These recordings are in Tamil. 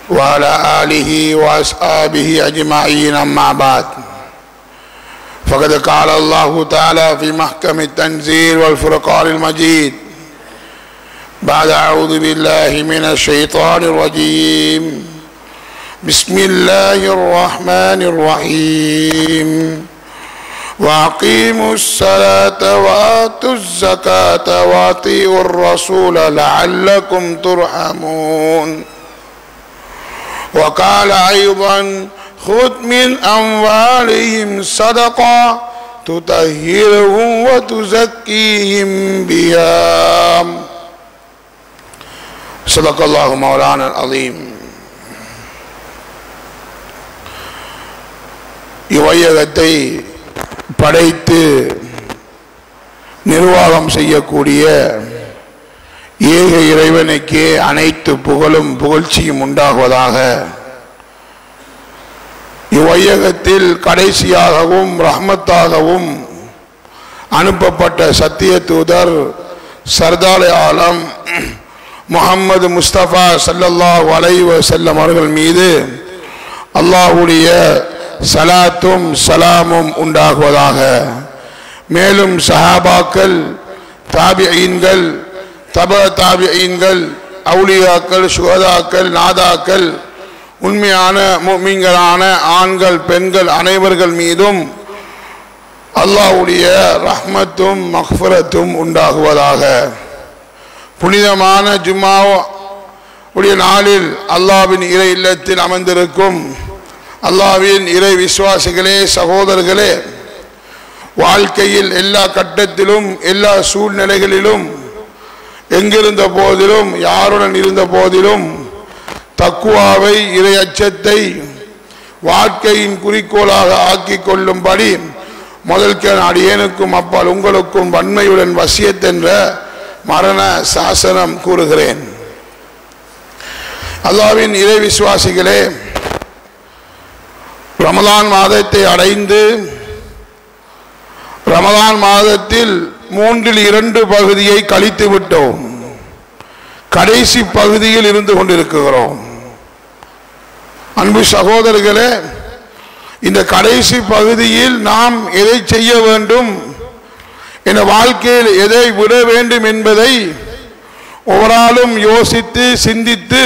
وعلى آله وأصحابه أجمعين أما بعد فقد قال الله تعالى في محكم التنزيل والفرقان المجيد بعد أعوذ بالله من الشيطان الرجيم بسم الله الرحمن الرحيم وأقيموا الصلاة وآتوا الزكاة وأطيعوا الرسول لعلكم ترحمون وقال أيضا خذ من أموالهم صدقة تطهرهم وتزكيهم بها صدق الله مولانا العظيم. இவையகத்தை படைத்து நிர்வாகம் செய்யக்கூடிய ஏக இறைவனுக்கே அனைத்து புகழும் புகழ்ச்சியும் உண்டாகுவதாக. இவ்வையகத்தில் கடைசியாகவும் ரஹ்மத்தாகவும் அனுப்பப்பட்ட சத்திய தூதர் சர்தார் ஆலம் முஹம்மது முஸ்தபா ஸல்லல்லாஹு அலைஹி வஸல்லம் அவர்கள் மீது அல்லாஹ்வுடைய சலாத்தும் சலாமும் உண்டாகுவதாக. மேலும் சஹாபாக்கள், தாபிஈன்கள், தப தாபிஈன்கள், அவுலியாக்கள், சுஹதாக்கள், நாதாக்கள், உண்மையான முஃமின்களான ஆண்கள் பெண்கள் அனைவர்கள் மீதும் அல்லாஹ்வுடைய ரஹ்மத்தும் மக்ஃபிரத்தும் உண்டாகுவதாக. புனிதமான ஜும்மா உடைய நாளில் அல்லாஹ்வின் இறை இல்லத்தில் அமர்ந்திருக்கும் அல்லாஹ்வின் இறை விசுவாசிகளே, சகோதரர்களே, வாழ்க்கையில் எல்லா கட்டத்திலும் எல்லா சூழ்நிலைகளிலும் எங்கிருந்த போதிலும் யாருடன் இருந்த போதிலும் தக்குவாவை, இறை அச்சத்தை வாழ்க்கையின் குறிக்கோளாக ஆக்கிக் கொள்ளும்படி முதல்க அடியேனுக்கும் அப்பால் உங்களுக்கும் வன்மையுடன் வசியத் என்ற மரண சாசனம் கூறுகிறேன். அல்லாஹ்வின் இறை விசுவாசிகளே, ரமலான் மாதத்தை அடைந்து ரமலான் மாதத்தில் 3/2 பகுதியை கழித்து விட்டோம். கடைசி பகுதியில் இருந்து கொண்டிருக்கிறோம். அன்பு சகோதரர்களே, இந்த கடைசி பகுதியில் நாம் எதை செய்ய வேண்டும், என வாழ்க்கையில் எதை விட வேண்டும் என்பதை ஒவ்வொருவரும் யோசித்து சிந்தித்து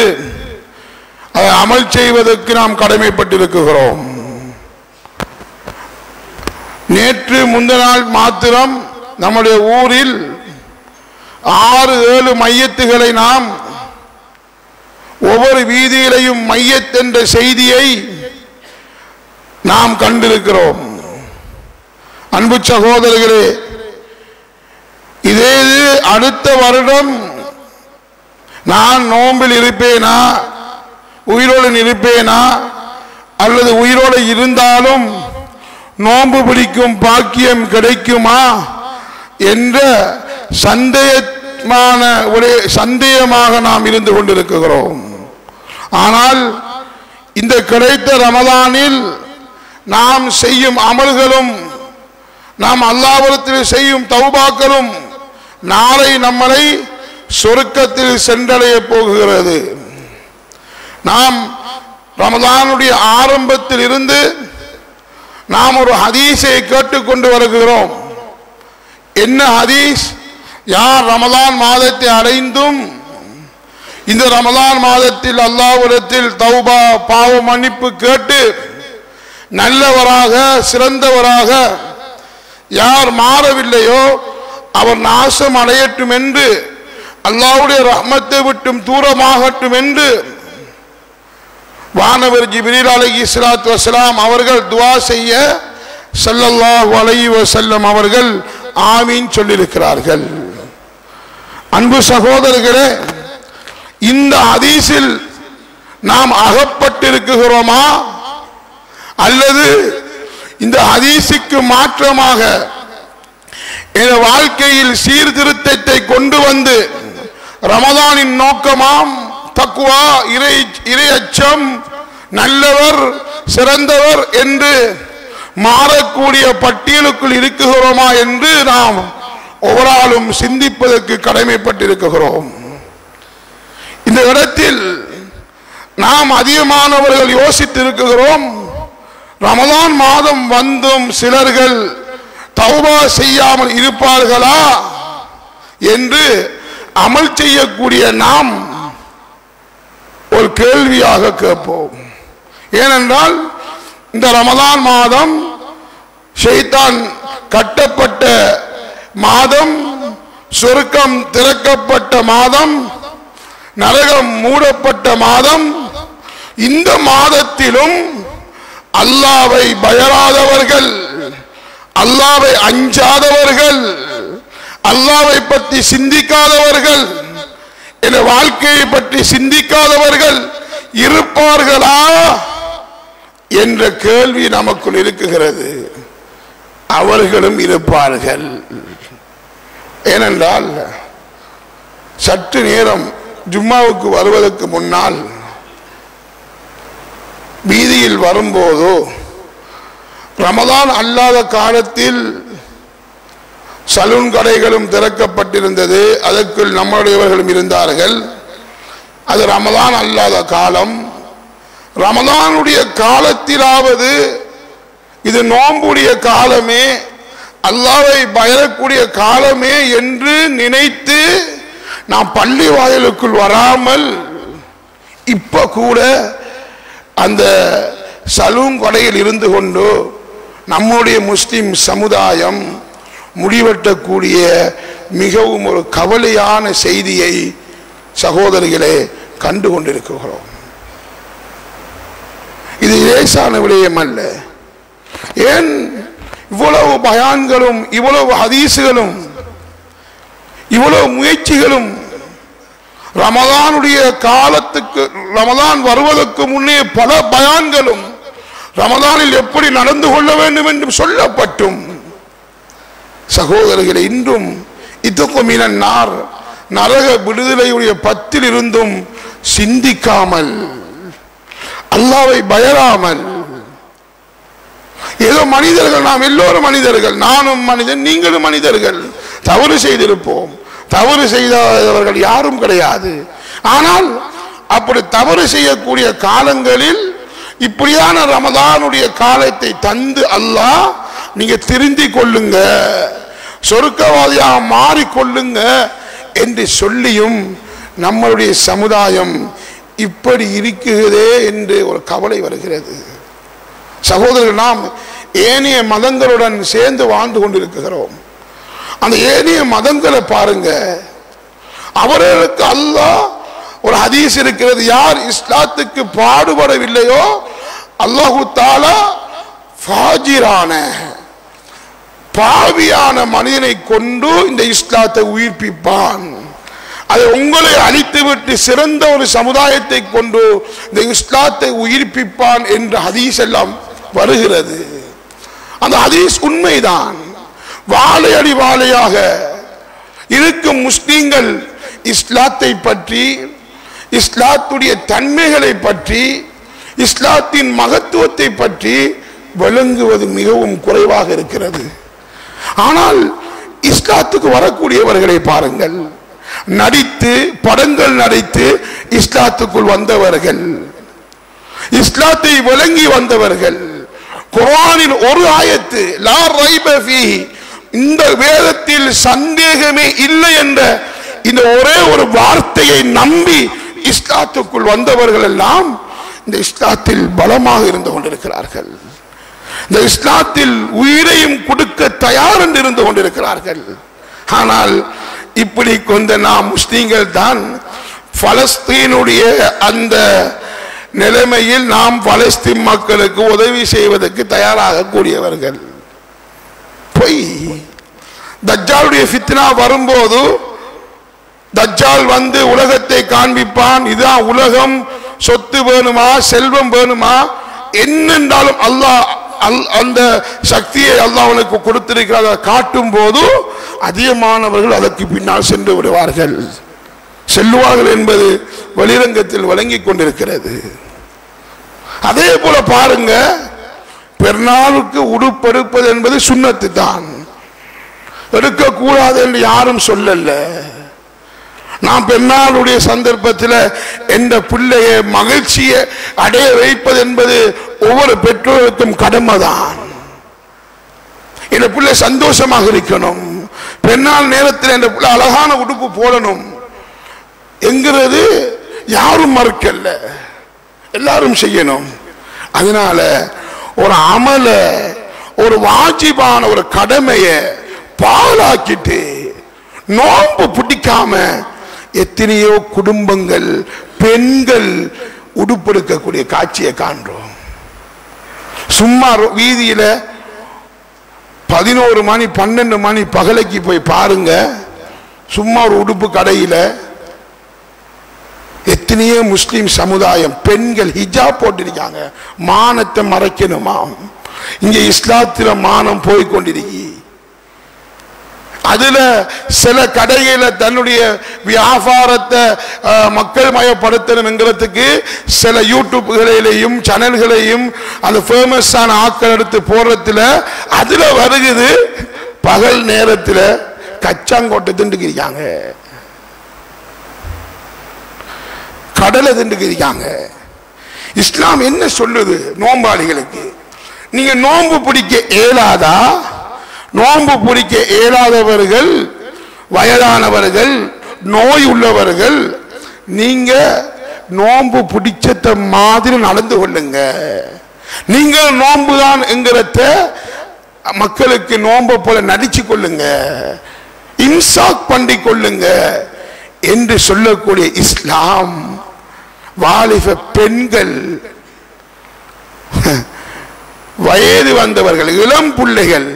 அதை அமல் செய்வதற்கு நாம் கடமைப்பட்டிருக்கிறோம். நேற்று முந்தின நாள் மாத்திரம் நம்முடைய ஊரில் 6-7 மையத்துகளை நாம் ஒவ்வொரு வீதியிலையும் மையத் என்ற செய்தியை நாம் கண்டிருக்கிறோம். அன்பு சகோதரர்களே, இதே அடுத்த வருடம் நான் நோம்பில் இருப்பேனா, உயிரோடு இருப்பேனா, அல்லது உயிரோடு இருந்தாலும் நோன்பு பிடிக்கும் பாக்கியம் கிடைக்குமா என்ற சந்தேகமாக நாம் இருந்து கொண்டிருக்கிறோம். ஆனால் இந்த கிடைத்த ரமலானில் நாம் செய்யும் அமல்களும் நாம் அல்லாஹ்விடத்தில் செய்யும் தௌபாக்களும் நாளை நம்மளை சொர்க்கத்தில் சென்றடைய போகிறது. நாம் ரமலானுடைய ஆரம்பத்தில் இருந்து நாம் ஒரு ஹதீஸை கேட்டுக்கொண்டு வருகிறோம். என்ன ஹதீஸ்? யார் ரமலான் மாதத்தை அடைந்தும் இந்த ரமலான் மாதத்தில் அல்லாஹ்விடத்தில் தௌபா பாவ மன்னிப்பு கேட்டு நல்லவராக சிறந்தவராக யார் மாறவில்லையோ அவர் நாசம் அடையட்டும் என்று, அல்லாஹ்வுடைய ரஹ்மத்தை விட்டும் தூரமாகட்டும் என்று வானவர் ஜிப்ரீல் அலைஹிஸ்ஸலாத்து வஸ்ஸலாம் அவர்கள் துஆ செய்ய ஸல்லல்லாஹு அலைஹி வஸல்லம் அவர்கள் ஆமீன் சொல்லியிருக்கிறார்கள். அன்பு சகோதரர்களே, இந்த ஹதீஸில் நாம் அகப்பட்டிருக்கிறோமா அல்லது இந்த ஹதீஸுக்கு மாற்றமாக என் வாழ்க்கையில் சீர்திருத்தத்தை கொண்டு வந்து ரமலானின் நோக்கமாம் தக்குவா, இறை அச்சம், நல்லவர் சிறந்தவர் என்று மாறக்கூடிய பட்டியலுக்குள் இருக்குகிறோமா என்று நாம் ஒவ்வொரு சிந்திப்பதற்கு கடமைப்பட்டிருக்கிறோம். இந்த இடத்தில் நாம் அதிகமானவர்கள் யோசித்து இருக்கிறோம், ரமலான் மாதம் வந்தும் சிலர்கள் தௌபா செய்யாமல் இருப்பார்களா என்று அமல் செய்யக்கூடிய நாம் ஒரு கேள்வியாக கேட்போம். ஏனென்றால் இந்த ரமலான் மாதம் ஷைத்தான் கட்டப்பட்ட மாதம், சொர்க்கம் திறக்கப்பட்ட மாதம், நரகம் மூடப்பட்ட மாதம். இந்த மாதத்திலும் அல்லாஹ்வை பயராதவர்கள், அல்லாஹ்வை அஞ்சாதவர்கள், அல்லாஹ்வை பற்றி சிந்திக்காதவர்கள், என வாழ்க்கையை பற்றி சிந்திக்காதவர்கள் இருப்பார்களா என்ற கேள்வி நமக்குள் இருக்குகிறது. அவர்களும் இருப்பார்கள். ஏனென்றால் சற்று நேரம் ஜும்மாவுக்கு வருவதற்கு முன்னால் வீதியில் வரும்போது ரமலான் அல்லாத காலத்தில் சலூன் கடைகளும் திறக்கப்பட்டிருந்தது. அதற்குள் நம்முடையவர்களும் இருந்தார்கள். அது ரமலான் அல்லாத காலம். ரமலானுடைய காலத்திலாவது இது நோம்புடைய காலமே, அல்லாஹ்வை பயரக்கூடிய காலமே என்று நினைத்து நாம் பள்ளி வாயிலுக்குள் வராமல் இப்ப கூட அந்த சலூன் கடையில் இருந்து கொண்டு நம்முடைய முஸ்லிம் சமுதாயம் முடிவெட்டக்கூடிய மிகவும் ஒரு கவலையான செய்தியை சகோதரிகளே கண்டு கொண்டிருக்கிறோம். இது லேசான விடயம் அல்ல. ஏன் இவ்வளவு பயான்களும், இவ்வளவு ஹதீசுகளும், இவ்வளவு முயற்சிகளும் ரமலானுடைய காலத்துக்கு, ரமலான் வருவதற்கு முன்னே பல பயான்களும் ரமலானில் எப்படி நடந்து கொள்ள வேண்டும் என்று சொல்லப்பட்டும் சகோதரர்களை இன்றும் இதுக்குமினார் நரக விடுதலையுடைய பத்தில் இருந்தும் சிந்திக்காமல், அல்லாஹ்வை பயராமல், ஏதோ மனிதர்கள், நாம் எல்லோரும் மனிதர்கள், நானும் மனிதன், நீங்களும் மனிதர்கள், தவறு செய்திருப்போம். தவறு செய்தவர்கள் யாரும் கிடையாது. ஆனால் அப்படி தவறு செய்யக்கூடிய காலங்களில் இப்படியான ரமதானுடைய காலத்தை தந்து அல்லாஹ் நீங்க திருந்தி கொள்ளுங்க, சொர்க்கவாதியாக மாறிக்கொள்ளுங்க என்று சொல்லியும் நம்மளுடைய சமுதாயம் இப்படி இருக்குதே என்று ஒரு கவலை வருகிறது. சகோதரர்கள், நாம் ஏனைய மதங்களுடன் சேர்ந்து வாழ்ந்து கொண்டிருக்கிறோம். அந்த ஏனைய மதங்களை பாருங்க, அவர்களுக்கு அல்லாஹ் ஒரு ஹதீஸ் இருக்கிறது, யார் இஸ்லாத்துக்கு பாடுபடவில்லையோ அல்லாஹு தஆலா ஃபாஜிரான பாவியான மனிதனை கொண்டு இந்த இஸ்லாத்தை உயிர்ப்பிப்பான். அதை உங்களை அழித்துவிட்டு சிறந்த ஒரு சமுதாயத்தை கொண்டு இந்த இஸ்லாத்தை உயிர்ப்பிப்பான் என்ற ஹதீஸ் எல்லாம் வருகிறது. அந்த ஹதீஸ் உண்மைதான். வாழையடி வாழையாக இருக்கும் முஸ்லிம்கள் இஸ்லாத்தை பற்றி, இஸ்லாத்துடைய தன்மைகளை பற்றி, இஸ்லாத்தின் மகத்துவத்தை பற்றி விளங்குவது மிகவும் குறைவாக இருக்கிறது. ஆனால் இஸ்லாத்துக்கு வரக்கூடியவர்களை பாருங்கள், நடித்து படங்கள் நடித்து இஸ்லாத்துக்குள் வந்தவர்கள், இஸ்லாத்தை விளங்கி வந்தவர்கள், குர்ஆனில் ஒரு ஆயத்து லா ரைப ஃபீஹி, இந்த வேதத்தில் சந்தேகமே இல்லை என்ற இந்த ஒரே ஒரு வார்த்தையை நம்பி இஸ்லாத்துக்குள் வந்தவர்கள் எல்லாம் இந்த இஸ்லாத்தில் பலமாக இருந்து கொண்டிருக்கிறார்கள். இந்த இஸ்லாத்தில் உயிரையும் கொடுக்க தயார் என்று இருந்து கொண்டிருக்கிறார்கள். ஆனால் இப்படி கொண்ட நாம் முஸ்லிம்கள் தான் பலஸ்தீனுடைய அந்த நிலைமையில் நாம் பலஸ்தீன் மக்களுக்கு உதவி செய்வதற்கு தயாராக கூடியவர்கள். பொய். தஜ்ஜாலுடைய ஃபித்னா வரும்போது தஜ்ஜால் வந்து உலகத்தை காண்பிப்பான், இதுதான் உலகம், சொத்து வேணுமா, செல்வம் வேணுமா, என்னென்றாலும் அல்லாஹ் அந்த சக்தியை அல்லாஹ் அவனுக்கு கொடுத்திருக்கிறார் காட்டும் போது அதிகமானவர்கள் அதற்கு பின்னால் சென்று விடுவார்கள், செல்லுவார்கள் என்பது வெளிரங்கத்தில் வழங்கிக் கொண்டிருக்கிறது. அதே போல பாருங்க, பெருநாளுக்கு உடுப்பெடுப்பது என்பது சுன்னத்து தான், எடுக்கக்கூடாது என்று யாரும் சொல்லல. நான் பெருநாளுடைய சந்தர்ப்பத்தில் எந்த பிள்ளைய மகிழ்ச்சியை அடைய வைப்பது என்பது ஒவ்வொரு பெற்றோருக்கும் கடமைதான். இந்த பிள்ளை சந்தோஷமாக இருக்கணும், பெருநாள் நேரத்தில் இந்த பிள்ளை அழகான உடுப்பு போடணும் என்கிறது யாரும் மறுக்கல்ல, எல்லாரும் செய்யணும். அதனால ஒரு அமல, ஒரு வாஜிபான ஒரு கடமையை பாழாக்கிட்டு நோன்பு பிடிக்காம எத்தனையோ குடும்பங்கள் பெண்கள் உடுப்பெடுக்கக்கூடிய காட்சியை காண்றோம். சும்மா வீதியில 11 மணி 12 மணி பகலைக்கு போய் பாருங்க, சும்மா ஒரு உடுப்பு கடையில எத்தனையோ முஸ்லிம் சமுதாயம் பெண்கள் ஹிஜாப் போட்டிருக்காங்க. மானத்தை மறைக்கணுமா? இங்க இஸ்லாத்தில மானம் போய்கொண்டிருக்கி. அதுல சில கடையில தன்னுடைய வியாபாரத்தை மக்கள் மயப்படுத்தணும் என்கிறதுக்கு சில யூடியூப்களிலையும் சேனல்களையும் அந்த ஃபேமஸான ஆக்கள் எடுத்து போடுறதுல அதுல வருகுது. பகல் நேரத்தில் கச்சாங்கோட்டை திண்டுக்கிறாங்க, கடலை திண்டுக்கிறாங்க. இஸ்லாம் என்ன சொல்லுது நோம்பாளிகளுக்கு? நீங்க நோன்பு பிடிக்க இயலாதா? நோன்பு பிடிக்க இயலாதவர்கள், வயதானவர்கள், நோய் உள்ளவர்கள், நீங்க நோன்பு பிடிச்ச மாதிரி நடந்து கொள்ளுங்க. நீங்க நோன்புதான் என்கிறத மக்களுக்கு நோன்பை போல நடிச்சு கொள்ளுங்க, இன்சாக் பண்ணி கொள்ளுங்க என்று சொல்லக்கூடிய இஸ்லாம் வாலிப பெண்கள், வயது வந்தவர்கள், இளம் பிள்ளைகள்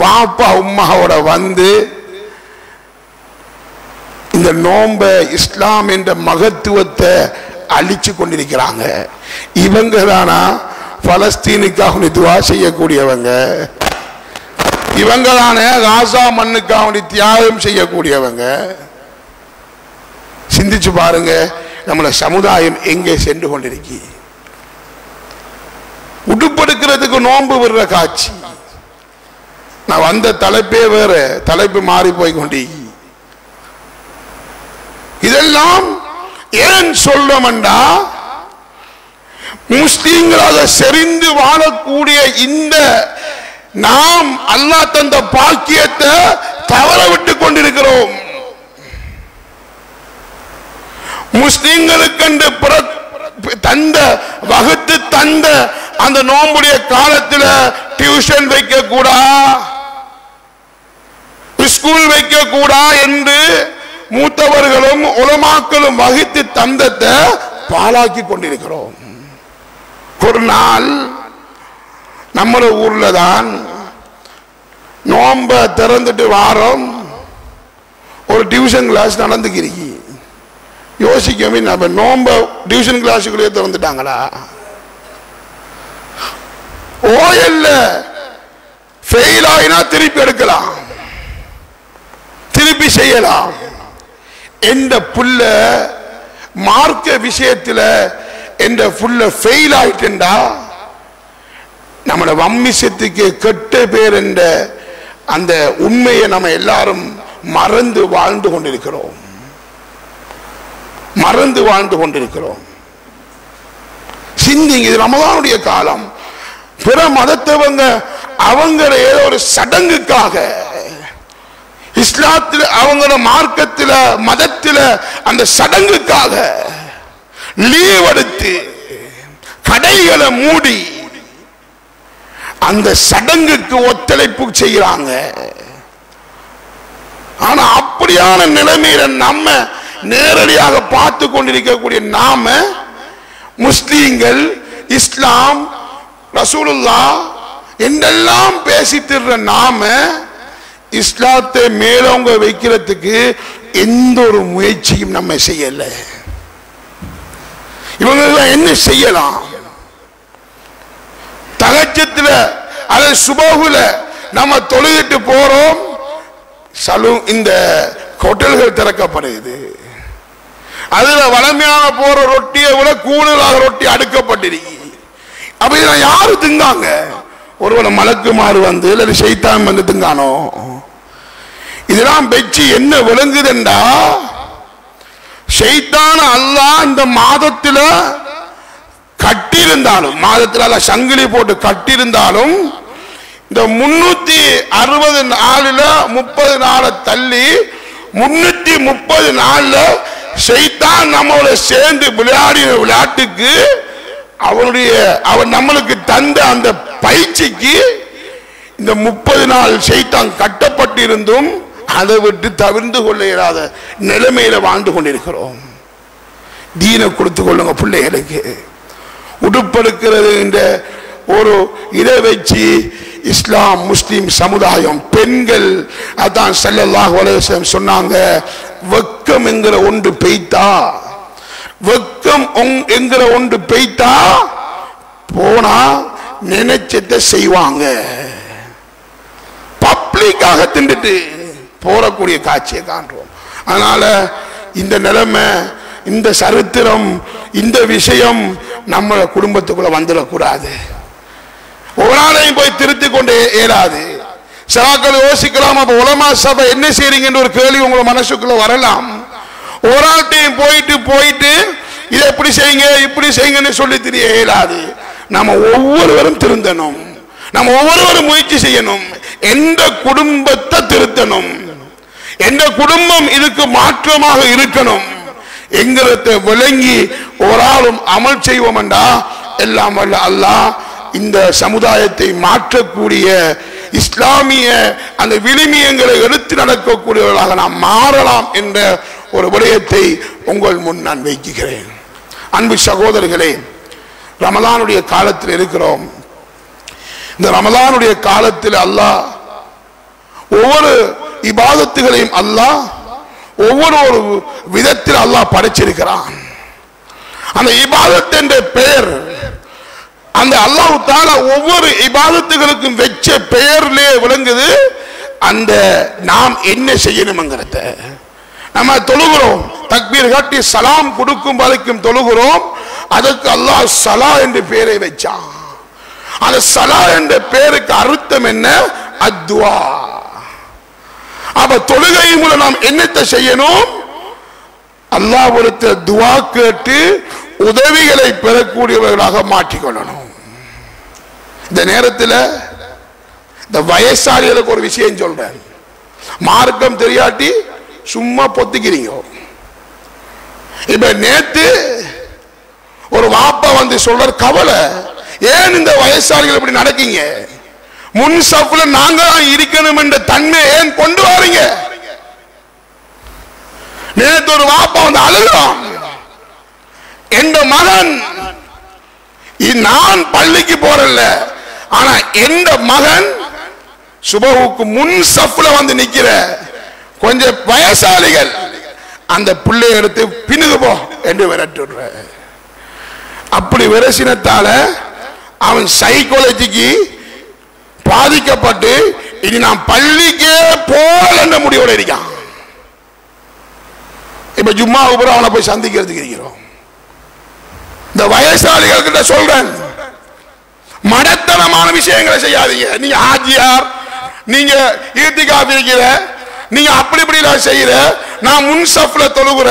வாப்பா உம்மாவோட வந்து இந்த நோம்ப இஸ்லாம் என்ற மகத்துவத்தை அழிச்சு கொண்டிருக்கிறாங்க. இவங்க தானா பலஸ்தீனுக்காக துவா செய்யக்கூடியவங்க? இவங்க தானே காசா மண்ணுக்காக தியாகம் செய்யக்கூடியவங்க? சிந்திச்சு பாருங்க, நம்மள சமுதாயம் எங்கே சென்று கொண்டிருக்கி. உடுப்படுக்கிறதுக்கு நோன்பு விடுற காட்சி. நான் வந்த தலைப்பே வேற, தலைப்பு மாறி போய் கொண்டி. இதெல்லாம் ஏன் சொல்றோம்டா, முஸ்லீம்களாக செறிந்து வாழக்கூடிய இந்த நாம் அல்லாஹ் தந்த பாக்கியத்தை தவற விட்டு கொண்டிருக்கிறோம். முஸ்லீம்களுக்கு தந்த வகுத்து தந்த அந்த நோம்புடைய காலத்தில் டியூஷன் வைக்க கூடா, ஸ்கூல் வைக்க கூடா என்று மூத்தவர்களும் உலமாக்களும் வகுத்து தந்தத்தை பாழாக்கி கொண்டிருக்கிறோம். ஒரு நாள் நம்ம ஊர்ல தான் நோம்ப திறந்துட்டு வாரம் ஒரு டியூஷன் கிளாஸ் நடந்துக்கிறீங்க. யோசிக்கவே நம்ம நோம்ப டியூஷன் கிளாஸுக்குள்ளே திறந்துட்டாங்களா? ஓயல்ல ஃபெயில் ஆயினா திருப்பி எடுக்கலாம், திருப்பி செய்யலாம். எந்த புள்ள மார்க்க விஷயத்துல எந்த புள்ள ஃபெயில் ஆயிட்டா நம்மளோட வம்மிசத்துக்கு கெட்ட பேர் என்ற அந்த உண்மையை நம்ம எல்லாரும் மறந்து வாழ்ந்து கொண்டிருக்கிறோம், மறந்து வாழ்ந்து கொண்டிருக்கிறோம். சிந்திங்க, இது ரமதானுடைய காலம். பிற மதத்தவங்க அவங்க ஏதோ ஒரு சடங்குக்காக, இஸ்லாத்தில் அவங்களோட மார்க்கத்தில் மதத்தில் அந்த சடங்குக்காக லீவ் எடுத்து கடைகளை மூடி அந்த சடங்குக்கு ஒத்துழைப்பு செய்யறாங்க. ஆனா அப்படியான நிலைமையில நம்ம நேரடியாக பார்த்து கொண்டிருக்கக்கூடிய நாம முஸ்லீம்கள், இஸ்லாம், ரசூலுல்லாஹ் என்றெல்லாம் பேசிட்டு நாம இஸ்லாத்தை மேலோங்க வைக்கிறதுக்கு எந்த ஒரு முயற்சியும் நம்ம செய்யல. இவங்க என்ன செய்யலாம்? தகஜத்துல அல்லது சுபகுல நம்ம தொழுகிட்டு போறோம், இந்த ஹோட்டல்கள் திறக்கப்படுது. அதுல வளமையான போற ரொட்டியை விட கூடுதலாக ரொட்டி அடுக்கப்பட்டிருக்கு. அப்ப இதெல்லாம் யாரு திங்காங்க? ஒருவனை மலக்குமாறு வந்து இல்ல ஷைத்தான் வந்து திங்கானோ? இதெல்லாம் வெச்சு என்ன விளங்குதுண்டா, ஷைத்தான் அல்லாஹ் இந்த மாதத்துல கட்டியிருந்தாலும், மாதத்துல சங்கிலி போட்டு கட்டியிருந்தாலும், இந்த 360 நாளுல 30 நாளை தள்ளி 330 நாள்ல ஷைத்தான் நம்மளோட சேர்ந்து விளையாடின விளையாட்டுக்கு அவன் நம்மளுக்கு தந்த அந்த பயிற்சிக்கு இந்த 30 நாள் ஷைத்தான் கட்டப்பட்டிருந்தும் அதை விட்டு தவிர்த்து கொள்ள இயலாத நிலைமையில வாழ்ந்து கொண்டிருக்கிறோம். தீனை கொடுத்து கொள்ளுங்க பிள்ளைகளுக்கு. உடுப்பெடுக்கிறது என்ற ஒரு இதை வச்சு இஸ்லாம் முஸ்லிம் சமுதாயம் பெண்கள் அதான் ஸல்லல்லாஹு அலைஹி வஸல்லம் சொன்னாங்க, வெக்கம் என்கிற ஒன்று பெய்தா, வெக்கம் என்கிற ஒன்று பெய்தா போனா நினைச்சதை செய்வாங்க. பப்ளிக்காக திண்டுட்டு போறக்கூடிய காட்சியை காண்றோம். அதனால இந்த நிலைமை, இந்த சரித்திரம், இந்த விஷயம் நம்ம குடும்பத்துக்குள்ள வந்துடக்கூடாது. ஒரு நாளையும் போய் திருத்திக் கொண்டே இயலாது. சகாக்கள் யோசிக்கலாம், அப்ப உலமா சபை என்ன செய்றீங்கன்ற ஒரு கேள்வி உங்க மனசுக்குள்ள வரலாம். ஒரு ஆள்கிட்டையும் போயிட்டு இதை எப்படி செய்யுங்க இப்படி செய்யுங்கன்னு சொல்லி தெரிய இயலாது. நம்ம ஒவ்வொருவரும் திருந்தணும், நம்ம ஒவ்வொருவரும் முயற்சி செய்யணும். எந்த குடும்பத்தை திருத்தணும், எந்த குடும்பம் இதுக்கு மாற்றமாக இருக்கணும் என்கிறத விளங்கி ஒரு ஆளும் அமல் செய்வோம் என்றா எல்லாம் வல்ல அல்லாஹ் இந்த சமுதாயத்தை மாற்றக்கூடிய இஸ்லாமிய அந்த விழுமியங்களை எடுத்து நடக்கக்கூடியவர்களாக நாம் மாறலாம் என்ற ஒரு விடயத்தை உங்கள் முன் நான் வைக்கிறேன். அன்பு சகோதரர்களே, ரமலானுடைய காலத்தில் இருக்கிறோம். இந்த ரமலானுடைய காலத்தில் அல்லாஹ் ஒவ்வொரு இபாதத்துகளையும் அல்லாஹ் ஒவ்வொரு விதத்தில் அல்லாஹ் படைச்சிருக்கிறான். அந்த இபாதத் என்ற பெயர் அந்த அல்லாஹ் தஆலா ஒவ்வொரு இபாதத்துகளுக்கும் வெச்ச பெயர்லே விளங்குது. அந்த நாம் என்ன செய்யணும்ங்கறத நம்ம தொழுகிறோம், தக்பீர் கட்டி சலாம் கொடுக்கும் வரைக்கும் தொழுகிறோம். அதற்கு அல்லாஹ் ஸலா என்ற பெயரை வச்சான். அந்த ஸலா என்ற பெயருக்கு அர்த்தம் என்ன? அத்வா. அப்ப தொழுகை மூலம் நாம் என்னத்தை செய்யணும்? அல்லாஹ்விடத்தில் துஆ கேட்டு உதவிகளை பெறக்கூடியவர்களாக மாற்றிக்கொள்ளணும். இந்த நேரத்தில் இந்த வயசாளிகளுக்கு ஒரு விஷயம் சொல்றேன். மார்க்கம் தெரியாட்டி சும்மா பொத்திக்கிறீங்க. இப்ப நேத்து ஒரு வாப்பா வந்து சொல்ற கவலை, ஏன் இந்த வயசாளிகள் இப்படி நடக்கீங்க? முன் சஃப்ல நாங்க இருக்கணும் என்ற தன்மை ஏன் கொண்டு வரீங்க? நேத்து ஒரு வாப்பா வந்து அழுகிறான், எந்த மகன் நான் பள்ளிக்கு போறல, ஆனா எந்த மகன் சுபஹுக்கு முன் சஃப்ல வந்து நிக்கிற கொஞ்சம் வயசாளிகள் அந்த பிள்ளை எடுத்து பின்னுக்கு போ என்று விரட்டுற. அப்படி விரசினத்தால அவன் சைக்காலஜிக்கு பாதிக்கப்பட்டு இனி நான் பள்ளிக்கே போல என்ற முடிவோட இருக்கான். இப்ப ஜும்மாவுக்கு அவனை போய் சந்திக்கிறதுக்கு இருக்கிறோம். இந்த வயசாளிகள் கிட்ட சொல்றேன், மடத்தனமான விஷயங்களை செய்யாதீங்க. நீங்க ஆஜியார், நீங்க ஈத்திகாஃப் இருக்கிற, நீங்க அப்படி இப்படி செய்யற, நான் முன் சஃப்ல தொழுகிற,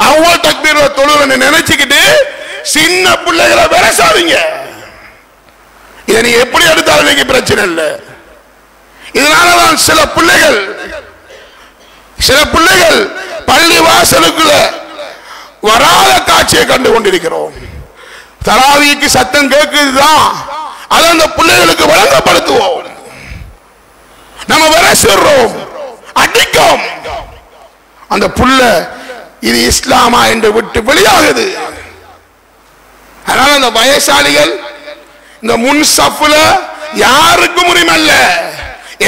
அவ்வளவு தக்பீர்ல தொழுகிறேன்னு நினைச்சுக்கிட்டு சின்ன பிள்ளைகளை விரசாதீங்க. இதை நீங்க எப்படி எடுத்தாலும் நீங்க பிரச்சனை இல்லை. இதனாலதான் சில பிள்ளைகள் பள்ளி வாசலுக்குள்ள வராத காட்சியை கண்டு கொண்டிருக்கிறோம். தராவிக்கு சத்தம் கேட்குதுதான், அதை அந்த பிள்ளைகளுக்கு வழங்கப்படுத்துவோம். நம்ம விரசுறோம், அடிக்கும். அந்த புள்ள இது இஸ்லாமா என்று விட்டு வெளியாகுது. அதனால அந்த வயசாளிகள் இந்த முன் சஃப்ல யாருக்கும் உரிமல்ல,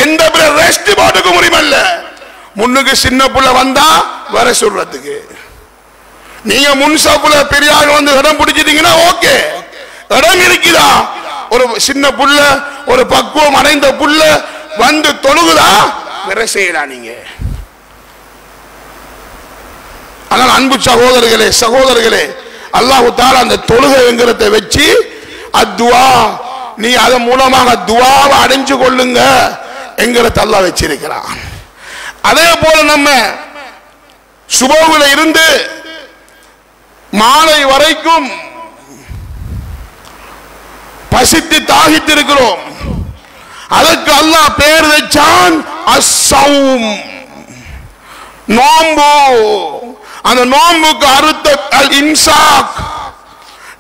எந்த ரெஸ்ட் போட்டுக்கும் உரிமல்ல. முன்னுக்கு சின்ன புள்ள வந்தா வர சொல்றதுக்கு, நீங்க முன் சஃப்ல பெரியார் வந்து இடம் பிடிச்சிட்டீங்கன்னா ஓகே, இடம் இருக்குதா? ஒரு சின்ன புள்ள, ஒரு பக்குவம் அடைந்த புள்ள வந்து தொழுகுதா வர செய்யலாம் நீங்க. ஆனால் அன்பு சகோதரர்களே, அல்லாஹ் தஆலா அந்த தொழுகைங்கிறத வச்சு அத்துவா, நீ அதன் மூலமாக துவாவை அடைஞ்சு கொள்ளுங்க என்கிறத அல்லாஹ் வச்சிருக்கிறான். அதே போல நம்ம சுபஹுல இருந்து மாலை வரைக்கும் பசித்து தாகித்திருக்கிறோம். அதற்கு அல்லாஹ் பேர் வச்சான் அஸ்ஸௌம், நோன்பு. அந்த நோன்புக்கு அர்த்தம் அல் இம்சாக்.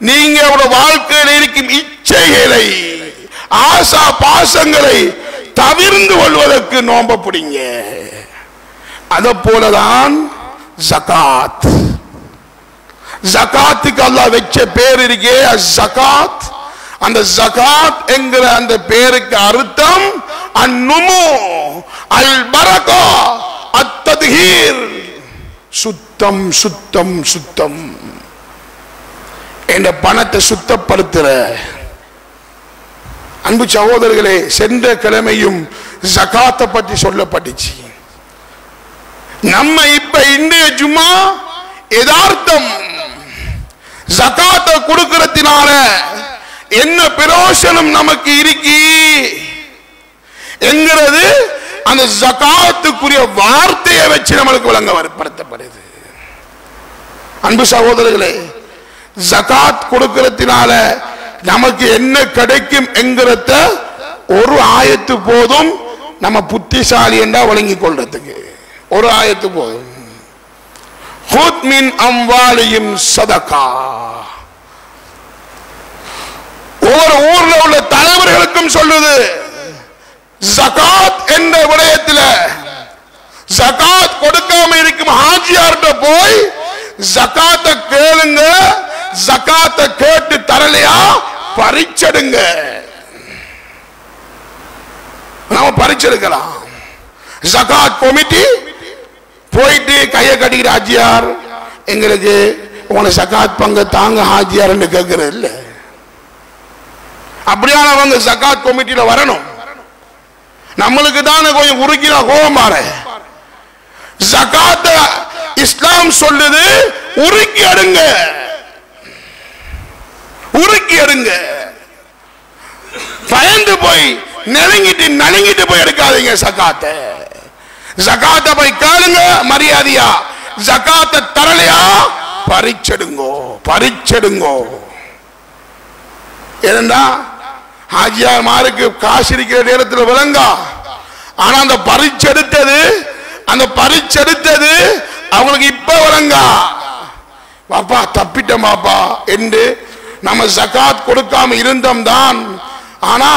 நீங்க வாழ்க்கையில் இருக்கும் இச்சைகளை, ஆசா பாசங்களை தவிர்ந்து கொள்வதற்கு நோன்பு பிடிங்க. அதை போலதான் ஜகாத். ஜகாத்துக்கு அல்லாஹ் வச்ச பேர் இருக்கே ஜகாத். அந்த ஜகாத் என்கிற அந்த பேருக்கு அர்த்தம் அன்னுமு அல் பரகா அத்தத்ஹீர், சுத்தம் சுத்தம் சுத்தம். என்ற பணத்தை சுத்தப்படுத்துற. அன்பு சகோதரர்களே, சென்ற கிழமையும் ஜகாத்தை பற்றி சொல்லப்பட்டுச்சு. நம்ம இப்ப இன்றைய ஜும்மா யதார்த்தம் ஜகாத்தை கொடுக்கிறதுனால என்ன பிரயோஜனம் நமக்கு இருக்கு என்கிறது அந்த ஜகாத்துக்குரிய வார்த்தையை வச்சு நம்மளுக்கு விளங்க வற்படுத்தப்படுது. அன்பு சகோதரர்களே, ஜகாத் கொடுக்கிறதுனால நமக்கு என்ன கிடைக்கும் என்கிறத ஒரு ஆயத்து போதும் நம்ம புத்திசாலி என்றா வழங்கிக் கொள்றதுக்கு. ஒரு ஆயத்து போதும். ஹுத் மின் அம்வாலியும் சதகா. ஒவ்வொரு ஊர்ல உள்ள தலைவர்களுக்கும் சொல்லுது, ஜகாத் என்ற விடயத்தில் ஜகாத் கொடுக்காம இருக்கும் ஹாஜியார்ட்ட போய் ஜகாத்தை கேளுங்க, ஜகாத்தை கேட்டு தரலையா பறிச்செடுங்க. நாம பறிச்செடுக்கலாம். ஜகாத் கமிட்டி போயிட்டு கையை கட்டிக்கிற ஹாஜியார், எங்களுக்கு உங்களை ஜகாத் பங்கு தாங்க ஹாஜியார் கேட்கறது இல்லை. அப்படியானவங்க ஜகாத் கமிட்டியில வரணும். நம்மளுக்கு தானே கொஞ்சம் உருக்கினா கோபம் மாறு. ஜகாத்த இஸ்லாம் சொல்லுது உருக்கி எடுங்க, உருக்கி எடுங்க. பயந்து போய் நெருங்கிட்டு போய் எடுக்காதீங்க ஜகாத்தை. ஜகாத்தை போய் கேளுங்க மரியாதையா. ஜகாத்தை தரலையா பறிச்செடுங்கோ, பறிச்செடுங்கோ. ஏனென்றா ஹாஜியாமாருக்கு காசு இருக்கிற நேரத்தில் விளங்கா. ஆனா அந்த பறிச்செடுத்தது அவங்களுக்கு இப்ப விளங்கா. பாப்பா தப்பிட்டோம் பாப்பா என்று நம்ம ஜகாத் கொடுக்காம இருந்தோம் தான். ஆனா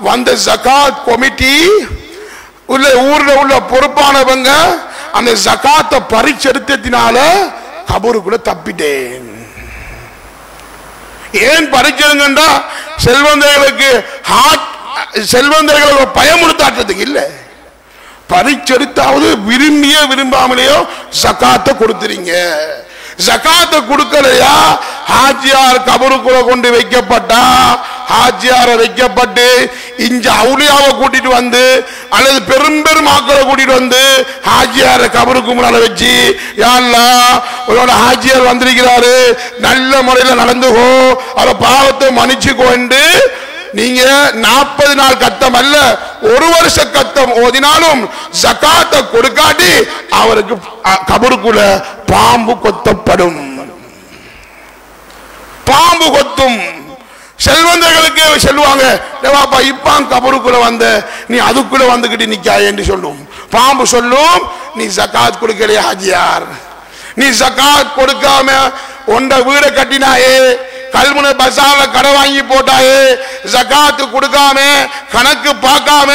வந்த ஜகாத் கமிட்டி உள்ள ஊர்ல உள்ள பொறுப்பானவங்க அந்த ஜகாத்தை பறிச்செடுத்ததினால கபூருக்குள்ள தப்பிட்டேன். ஏன் பறிச்செடுங்கண்டா செல்வந்தர்களுக்கு பயமுறுத்தாட்டத்துக்கு இல்ல. பறிச்செடுத்தாவது விரும்பிய விரும்பாமலேயோ ஜகாத்தை கொடுத்துறீங்க. ஜகாத்தை கொடுக்கலையா ஹாஜியார் கபருக்குள்ள கொண்டு வைக்கப்பட்டா ஹாஜியார வைக்கப்பட்டு இங்க அவுலியாவை கூட்டிட்டு வந்து அல்லது பெரும் ஆக்களை கூட்டிட்டு வந்து ஹாஜியார கபருக்கு முன்னால வச்சு, யா அல்லாஹ் உங்களோட ஹாஜியார் வந்திருக்கிறாரு, நல்ல முறையில் நடந்துகோ, அவ பாவத்தை மன்னிச்சுக்கோ என்று நீங்க 40 நாள் கத்தம் அல்ல 1 வருஷ கத்தம் ஓதினாலும் ஜகாத்தை கொடுக்காட்டி அவருக்கு கபருக்குள்ள பாம்பு கொத்தப்படும். பாம்பு கொத்தும். செல்வந்தர்களுக்கு செல்வாங்க, இப்ப கபருக்குள்ள வந்த நீ அதுக்குள்ள வந்துகிட்டு நிக்காய் என்று சொல்லும். பாம்பு சொல்லும், நீ ஜகாத் கொடுக்கலையா ஹாஜியார், நீ ஜகாத் கொடுக்காம உண்ட வீடு கட்டினாயே, கல்முனை பசார்ல கடை வாங்கி போட்டாயே, ஜகாத்து கொடுக்காம கணக்கு பார்க்காம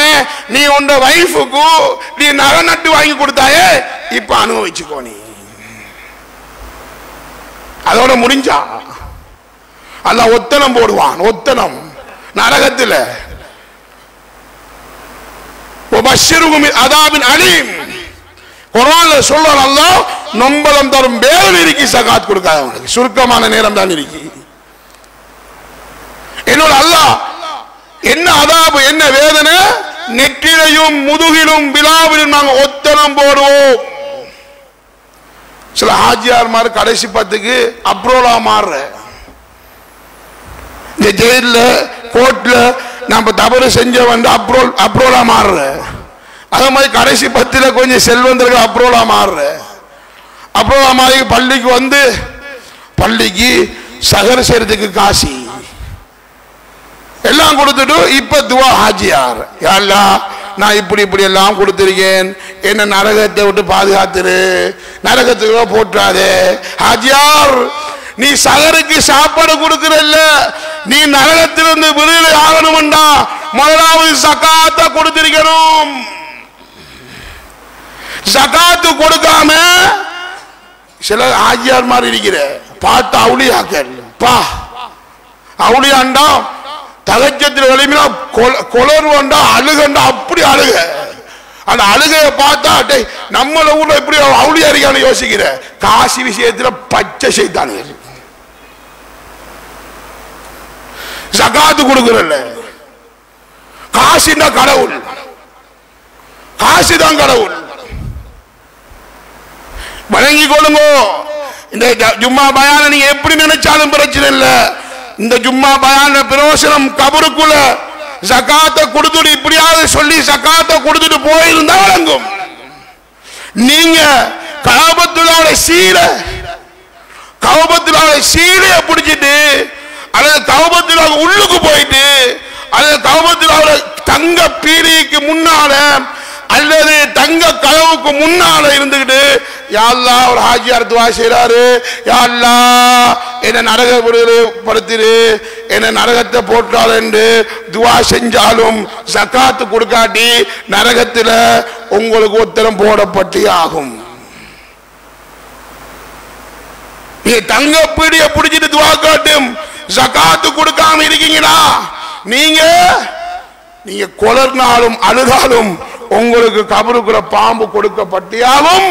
நீ உண்ட வைஃபுக்கு நீ நகை நட்டு வாங்கி கொடுத்தாயே, இப்ப அனுபவிச்சுக்கோ. நீ அதோட முடிஞ்சா அல்லாஹ் ஒத்தனம் போடுவான். ஒத்தனம் நரகத்தில் அதாபின் அலீம் குர்ஆன்ல சொல்றான். அல்லாஹ் நொம்பலம் தரும் வேதனை இருக்கு ஜகாத் கொடுக்காதவங்களுக்கு. சுருக்கமான நேரம் தான் இருக்கு. என்னோட அல்லாஹ் என்ன அதாபு என்ன வேதனை, நெற்றிலையும் முதுகிலும் விழாவிலும் நாங்க ஒத்தனம் போடுவோம். சில ஹாஜியார் கடைசி பத்துக்கு அப்ரோலா மாறுற, இந்த ஜெயில கோர்ட்ல நம்ம தவறு செஞ்ச வந்து அப்ரோலா மாறுற, அதே மாதிரி கடைசி பத்துல கொஞ்சம் செல்வந்தர்கள் அப்ரோலா மாறுற. அப்ரோலா மாதிரி பள்ளிக்கு வந்து பள்ளிக்கு சகர் செய்யறதுக்கு காசி எல்லாம் கொடுத்துட்டு இப்ப துவா ஹாஜியார், யா அல்லாஹ் நான் இப்படி இப்படி எல்லாம் கொடுத்திருக்கேன், என்ன நரகத்தை விட்டு பாதுகாத்துரு, நரகத்துக்கு போட்டாதே. ஹாஜியார் நீ சகருக்கு சாப்பாடு கொடுக்கிறல்ல, நீ நரகத்திலிருந்து விடுதலை ஆகணும்டா முதலாவது சகாத்தை கொடுத்திருக்கணும். சகாத்து கொடுக்காம சில ஆஜியார் மாதிரி இருக்கிற பார்த்து அவுளியாக்கள் பா அவுளியாண்டா தகச்சத்தில் வெளிமினா கொலர்வண்டா அழுகண்டா அப்படி அழுக. அந்த அழுகைய பார்த்தா நம்மள ஊர்ல எப்படி அவுளியா இருக்கான்னு யோசிக்கிற. காசி விஷயத்துல பச்சை செய்தானு ஜகாத்து கொடுக்கறல்ல. காசின்னா கடவுள், காசிதான் கடவுள். வணங்கி கொள்ளுங்க. இந்த ஜும்மா பயான நீங்க எப்படி நினைச்சாலும் பிரச்சனை இல்ல. இந்த ஜும்மா பயான பிரயோசனம் கபருக்குள்ள ஜகாத்தை கொடுத்துட்டு இப்படியாவது சொல்லி ஜகாத்தை கொடுத்துட்டு போயிருந்தா வழங்கும். நீங்க கஅபத்துல்லாஹ்வுடைய சீலைய பிடிச்சிட்டு அல்லது கஅபத்துல்லாஹ் உள்ளுக்கு போயிட்டு அல்லது கஅபத்துல்லாஹ்வுடைய தங்க பீடிக்கு முன்னால அல்லது தங்க கதவுக்கு முன்னால இருந்துகிட்டு யா அல்லாஹ் ஒரு ஹாஜியார் துஆ செய்றாரு, யா அல்லாஹ் என்ன நரகப்படுத்திரு, என்ன நரகத்தை போட்டால் என்று துஆ செஞ்சாலும் ஜகாத் கொடுக்காட்டி நரகத்துல உங்களுக்கு உத்தரம் போடப்பட்டே ஆகும். நீ தங்க பீடிய பிடிச்சிட்டு துஆ காட்டும் ஜகாத் கொடுக்காம இருக்கீங்களா, நீங்க கொலர்னாலும் அழுதாலும் உங்களுக்கு கபருக்குள்ள பாம்பு கொடுக்கப்பட்டியாலும்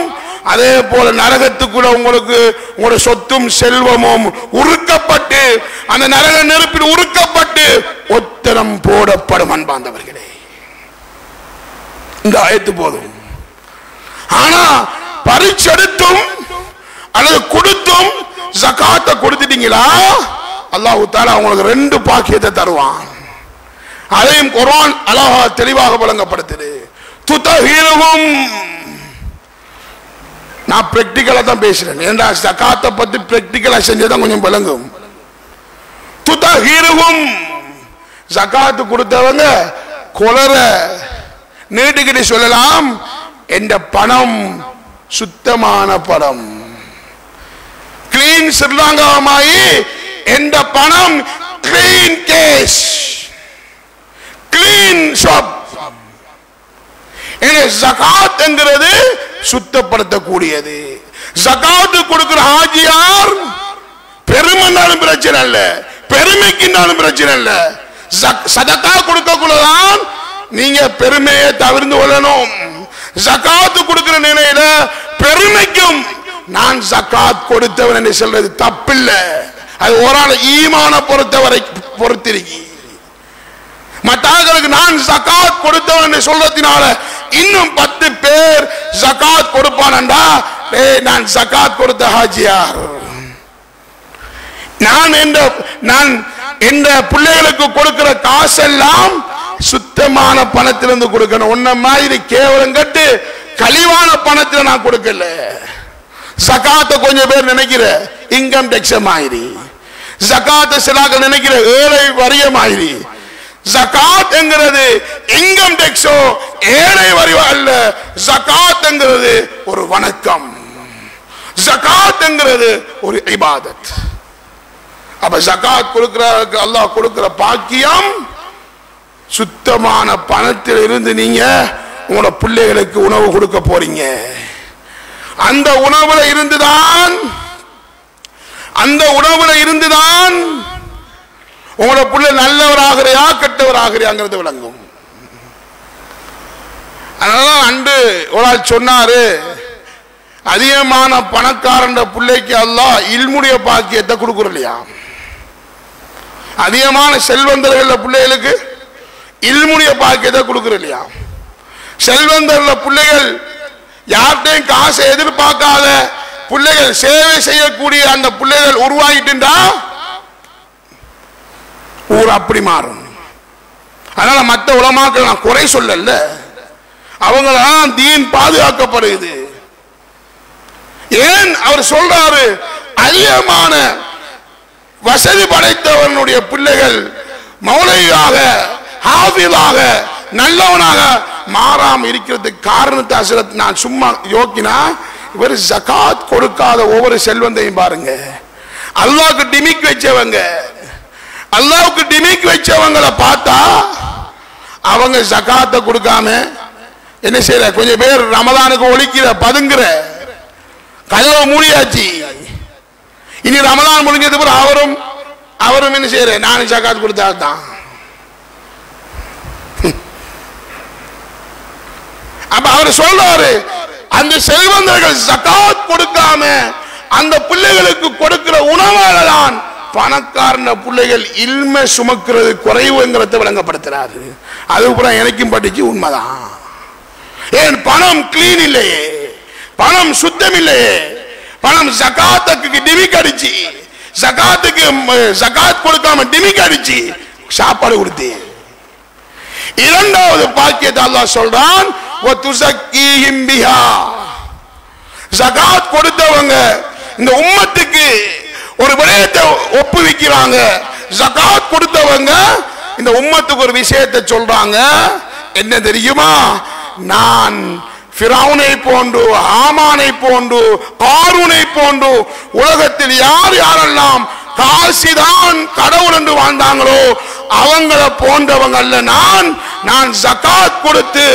அதே போல நரகத்துக்குள்ள உங்களுக்கு உங்களோட சொத்தும் செல்வமும் உருக்கப்பட்டு அந்த நரக நெருப்பில் உருக்கப்பட்டு உத்தரம் போடப்படும். அன்பார்ந்தவர்களே, இந்த ஆயத்து போதும். ஆனா பரிச்செடுத்தும் அல்லது கொடுத்தும் ஜகாத்தை கொடுத்துட்டீங்களா, அல்லாஹ் தஆலா உங்களுக்கு ரெண்டு பாக்கியத்தை தருவான். அதையும் குர்ஆன் அழகா தெளிவாக வழங்கப்படுத்துது. துதஹீருஹும், நான் பிராக்டிகலா தான் பேசுறேன், ஏண்டா ஜகாத்தை பத்தி பிராக்டிகலா செஞ்சதான் கொஞ்சம் விளங்கும். துதஹீருஹும், ஜகாத் கொடுத்தவங்க கொலர நீட்டுக்கிட்டு சொல்லலாம், என்ற பணம் சுத்தமான பணம், கிளீன் ஸ்ரீலங்காமாயி என்ற பணம் கிளீன் கேஷ், கிளீன் ஷாப். ஜகாத் என்கிறது சுத்தப்படுத்தக்கூடியது. ஜகாத் கொடுக்கிற ஹாஜியார் பெருமைனாலும் பிரச்சனை இல்ல, பெருமைக்குனாலும் பிரச்சனை இல்ல. சதகா கொடுக்கக்குள்ளதான் நீங்க பெருமையை தவிர்த்து கொள்ளணும். ஜகாத் கொடுக்கிற நிலையில பெருமைக்கும் நான் ஜகாத் கொடுத்தவன் என்று சொல்றது தப்பில்லை. அது ஒரு ஆள் ஈமான பொறுத்தவரை பொறுத்திருக்கி. மற்றவர்களுக்கு நான் ஜகாத் கொடுத்தவன் என்று சொல்றதுனால இன்னும் 10 பேர் ஜகாத் கொடுப்பானண்டா, நான் ஜகாத் கொடுத்த ஹாஜியார், நான் என்ற பிள்ளைகளுக்கு கொடுக்கிற காசெல்லாம் சுத்தமான பணத்திலிருந்து கொடுக்கணும். உன்ன மாதிரி கேவலம் கட்டு கழிவான பணத்தில் நான் கொடுக்கல. ஜகாத்தை கொஞ்சம் பேர் நினைக்கிற இன்கம் டேக்ஸ் மாதிரி, ஜகாத்தை சிலாக்கள் நினைக்கிற ஏழை வரிய மாதிரி. ஜகாத் என்கிறது இன்கம் டேக்ஸோ ஏழை வரி அல்ல. ஜகாத் என்கிறது ஒரு வணக்கம், ஜகாத் என்கிறது ஒரு இபாதத். அப்ப ஜகாத் கொடுக்கிறவருக்கு அல்லாஹ் கொடுக்கிற பாக்கியம், சுத்தமான பணத்தில் இருந்து நீங்க உங்களோட பிள்ளைகளுக்கு உணவு கொடுக்க போறீங்க. அந்த உணவுல இருந்துதான் உங்களோட பிள்ளை நல்லவராகிறியா கெட்டவராகிறியாங்கிறது விளங்கும். அதனால அன்று ஒரு ஆள் சொன்னாரு, அதிகமான பணக்காரன் பிள்ளைக்கு அல்லாஹ் இல்முடைய பாக்கியத்தை கொடுக்குற இல்லையா, அதிகமான செல்வந்தர்கள் பிள்ளைகளுக்கு இல்முடைய பாக்கியத்தை கொடுக்குற இல்லையா. செல்வந்தர்கள் பிள்ளைகள் யார்கிட்டையும் காசை எதிர்பார்க்காத பிள்ளைகள், சேவை செய்யக்கூடிய அந்த பிள்ளைகள் உருவாகிட்டுண்டா ஊர் அப்படி மாறும். அதனால மற்ற உலமாக்கள் நான் குறை சொல்லல, அவங்களாம் தீன் பாதுகாக்கப்படுது. ஏன் அவர் சொல்றாரு, அதிகமான வசதி படைத்தவனுடைய பிள்ளைகள் மௌலையாக ஹாஃபிஸாக நல்லவனாக மாறாம இருக்கிறதுக்கு காரணத்தை ஹஸ்ரத் நான் சும்மா யோக்கினா இவர் ஜகாத் கொடுக்காத ஒவ்வொரு செல்வந்தையும் பாருங்க. அல்லாஹ்வுக்கு டிமிக் வச்சவங்க, அல்லாஹ்வுக்கு டிமிக் வச்சவங்களை பார்த்தா அவங்க ஜகாத்தை கொடுக்காம என்ன செய்யற? கொஞ்சம் பேர் ரமதானுக்கு ஒழிக்கிற பதுங்குற கதவை மூடியாச்சு. இனி ரமதான் முடிஞ்சது பிறகு அவரும் என்ன செய்யற? நானும் ஜகாத் கொடுத்தா தான். அப்ப அவர் சொல்றாரு, அந்த செல்வந்தர்கள் ஜகாத் கொடுக்காம அந்த பிள்ளைகளுக்கு கொடுக்கிற உணவால தான் பணக்காரன பிள்ளைகள் இல்ம சுமக்கிறது குறைவுங்கிறத விளங்கப்படுத்துறாரு. அதுக்கப்புறம் எனக்கும் பட்டுச்சு, உண்மைதான். ஏன் பணம் கிளீன் இல்லையே, பணம் சுத்தம் இல்லையே, பணம் ஜகாத்துக்கு டிமிக் அடிச்சு, ஜகாத் கொடுக்காம டிமிக் அடிச்சு சாப்பாடு கொடுத்து. இரண்டாவது பாக்கியத்தை அல்லாஹ் சொல்றான், ஜகாத் கொடுத்தவங்க இந்த உம்மத்துக்கு ஒரு விடயத்தை ஒப்புவிக்கிறாங்க. ஜகாத் கொடுத்தவங்க இந்த உம்மத்துக்கு ஒரு விஷயத்தை சொல்றாங்க. என்ன தெரியுமா? நான் ஃபிரௌனை போன்று, ஹாமானை போன்று, காரூனை போன்று உலகத்தில் யார் யாரெல்லாம் காசிதான் கடவுள் என்று வாழ்ந்தாங்களோ அவங்கள போன்றவங்க அல்ல. நான் ஜகாத் கொடுத்து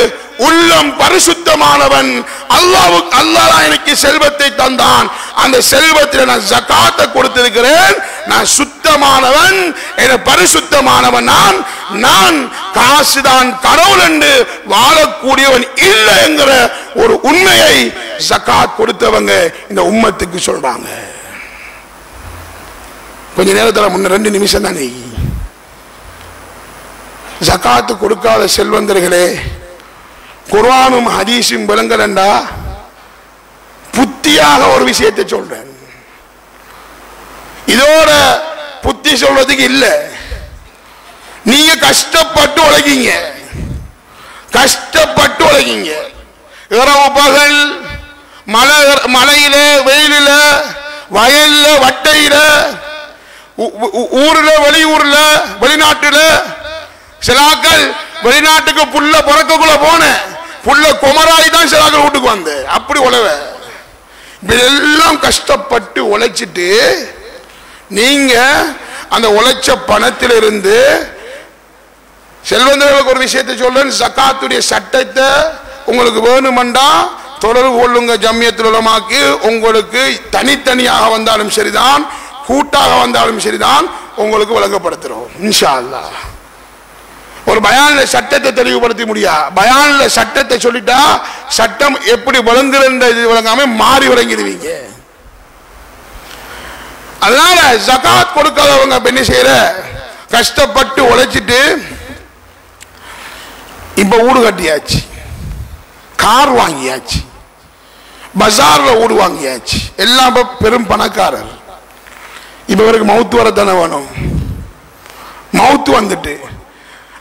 உள்ளம் பரிசுத்தமானவன். அல்லாஹ் எனக்கு செல்வத்தை தந்தான், அந்த செல்வத்தில் நான் ஜகாத்தை கொடுத்திருக்கிறேன். நான் சுத்தமானவன், பரிசுத்தமானவன். நான் காசுதான் கடவுள் என்று வாழக்கூடியவன் இல்லை என்கிற ஒரு உண்மையை ஜகாத் கொடுத்தவங்க இந்த உம்மத்துக்கு சொல்றாங்க. கொஞ்ச நேரத்தில் முன்ன 2 நிமிஷம் தானே. ஜகாத்து கொடுக்காத செல்வந்தர்களே, குர்ஆனும் ஹதீஸும் விளங்கலண்டா புத்தியாக ஒரு விஷயத்தை சொல்றேன். இதோட புத்தி சொல்றதுக்கு இல்ல. நீங்க கஷ்டப்பட்டு உழைக்கீங்க, கஷ்டப்பட்டு உழைக்கீங்க. இரவு பகல், மலையில, வெயிலில, வயல்ல, வட்டையில, ஊர்ல, வெளியூர்ல, வெளிநாட்டுல. சிலாக்கள் வெளிநாட்டுக்கு புள்ள பிறக்கக்குள்ள போன புள்ள குமராய் தான் சிலாக்கள் வீட்டுக்கு வந்த. அப்படி உழவ எல்லாம் கஷ்டப்பட்டு உழைச்சிட்டு நீங்க அந்த உழைச்ச பணத்திலிருந்து செல்வந்தர்களுக்கு ஒரு விஷயத்தை சொல்றேன். ஜகாத்துடைய சட்டத்தை உங்களுக்கு வேணுமெண்டா தொடர்பு கொள்ளுங்க ஜம்மியத்துல் உலமாக்கு. உங்களுக்கு தனித்தனியாக வந்தாலும் சரிதான், கூட்டாக வந்தாலும் சரிதான், உங்களுக்கு வழங்கப்படுத்துறோம் இன்ஷா அல்லாஹ். ஒரு பயான்ல சட்டத்தை தெளிவுபடுத்த முடியாது. பயான்ல சட்டத்தை சொல்லிட்டா சட்டம் எப்படி விளங்குறது விளங்காம மாறி விளங்கிடுவீங்க. அதனால ஜகாத் கொடுக்காதவங்க என்ன செய்யற? கஷ்டப்பட்டு உழைச்சிட்டு இப்ப வீடு கட்டியாச்சு, கார் வாங்கியாச்சு, பஜார்ல வீடு வாங்கியாச்சு, எல்லாம் பெரும் பணக்காரர். இப்ப இவருக்கு மவுத்து வரத்தானே வேணும். மவுத்து வந்துட்டு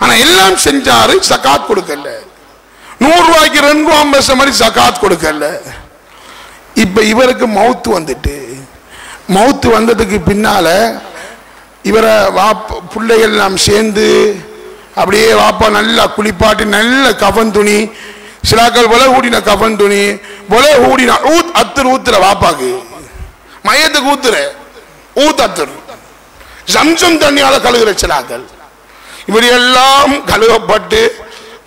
ஆனா எல்லாம் செஞ்சாரு, ஜகாத் கொடுக்கல. 100 ரூபாய்க்கு 2 ரூபா பைசா மாதிரி ஜகாத் கொடுக்கல. இப்ப இவருக்கு மவுத்து வந்துட்டு, மவுத்து வந்ததுக்கு பின்னால இவரை பிள்ளைகள் நாம் சேர்ந்து அப்படியே வாப்பா நல்லா குளிப்பாட்டி நல்ல கஃன் துணி, சிலாக்கள் விலை ஊடின கஃன் துணி, விலை ஊடின அத்தர் ஊத்துற வாப்பாக்கு, மையத்துக்கு ஊத்துற அத்தர், ஜம்சம் தண்ணியால கழுகுற சிலாக்கள். இப்படி எல்லாம் கழுவப்பட்டு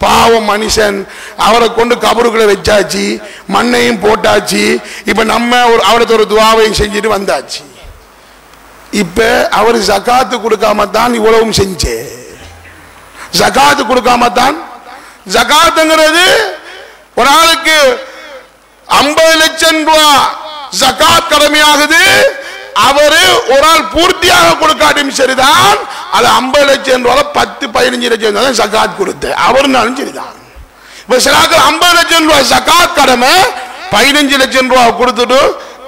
பாவம் மனுஷன், அவரை கொண்டு கபருக்குள்ள வச்சாச்சு, மண்ணையும் போட்டாச்சு. இப்ப நம்ம அவரது ஒரு துவாவையும் செஞ்சுட்டு வந்தாச்சு. இப்ப அவர் ஜகாத்து கொடுக்காம தான் இவ்வளவும் செஞ்சே. ஜகாத்து கொடுக்காம தான். ஜகாத்துங்கிறது ஒரு ஆளுக்கு 50 லட்சம் ரூபாய் ஜகாத் கடமையாகுது. அவரு ஒரு ஆள் பூர்த்தியாக கொடுக்காட்டியும் சரிதான், அது 50 லட்சம் ரூபாய் 10-15 லட்சம் தான் ஜகாத் கொடுத்த அவர்னாலும் சரிதான். இப்ப சிலாக்கள் 50 லட்சம் ரூபாய் ஜகாத் கடமை 15 லட்சம் ரூபாய் கொடுத்துட்டு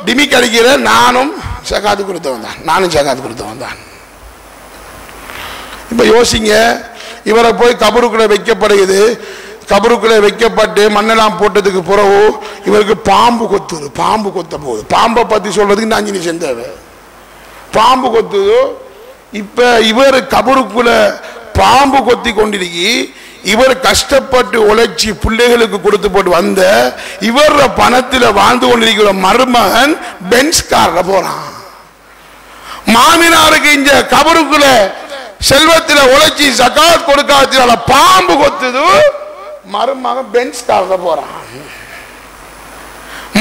டிமி கிடைக்கிற நானும் ஜகாத்து கொடுத்தவன் தான், நானும் ஜகாத்து கொடுத்தவன் தான். இப்ப யோசிங்க, இவரை போய் கபருக்குள்ள வைக்கப்படுகிறது. கபருக்குள்ளே வைக்கப்பட்டு மண்ணெல்லாம் போட்டதுக்கு பிறகு இவருக்கு பாம்பு கொத்துது. பாம்பு கொத்த போகுது. பாம்பை பத்தி சொல்றதுக்கு 5 நிமிஷம் தேவை. பாம்பு கொத்துது. இப்ப இவர் கபருக்குள்ள பாம்பு கொத்தி கொண்டிருக்கி இவர் கஷ்டப்பட்டு உழைச்சி பிள்ளைகளுக்கு கொடுத்து போட்டு வந்த இவர் பணத்தில் வாழ்ந்து கொண்டிருக்கிற மருமகன் பென்ஸ் கார்ல போறான். மாமினாருக்கு இந்த கபருக்குள்ள செல்வத்தில் உழைச்சி ஜகாத் கொடுக்காததால பாம்பு கொத்துது. மருமகன் பென்ஸ் கார்ல போறான்.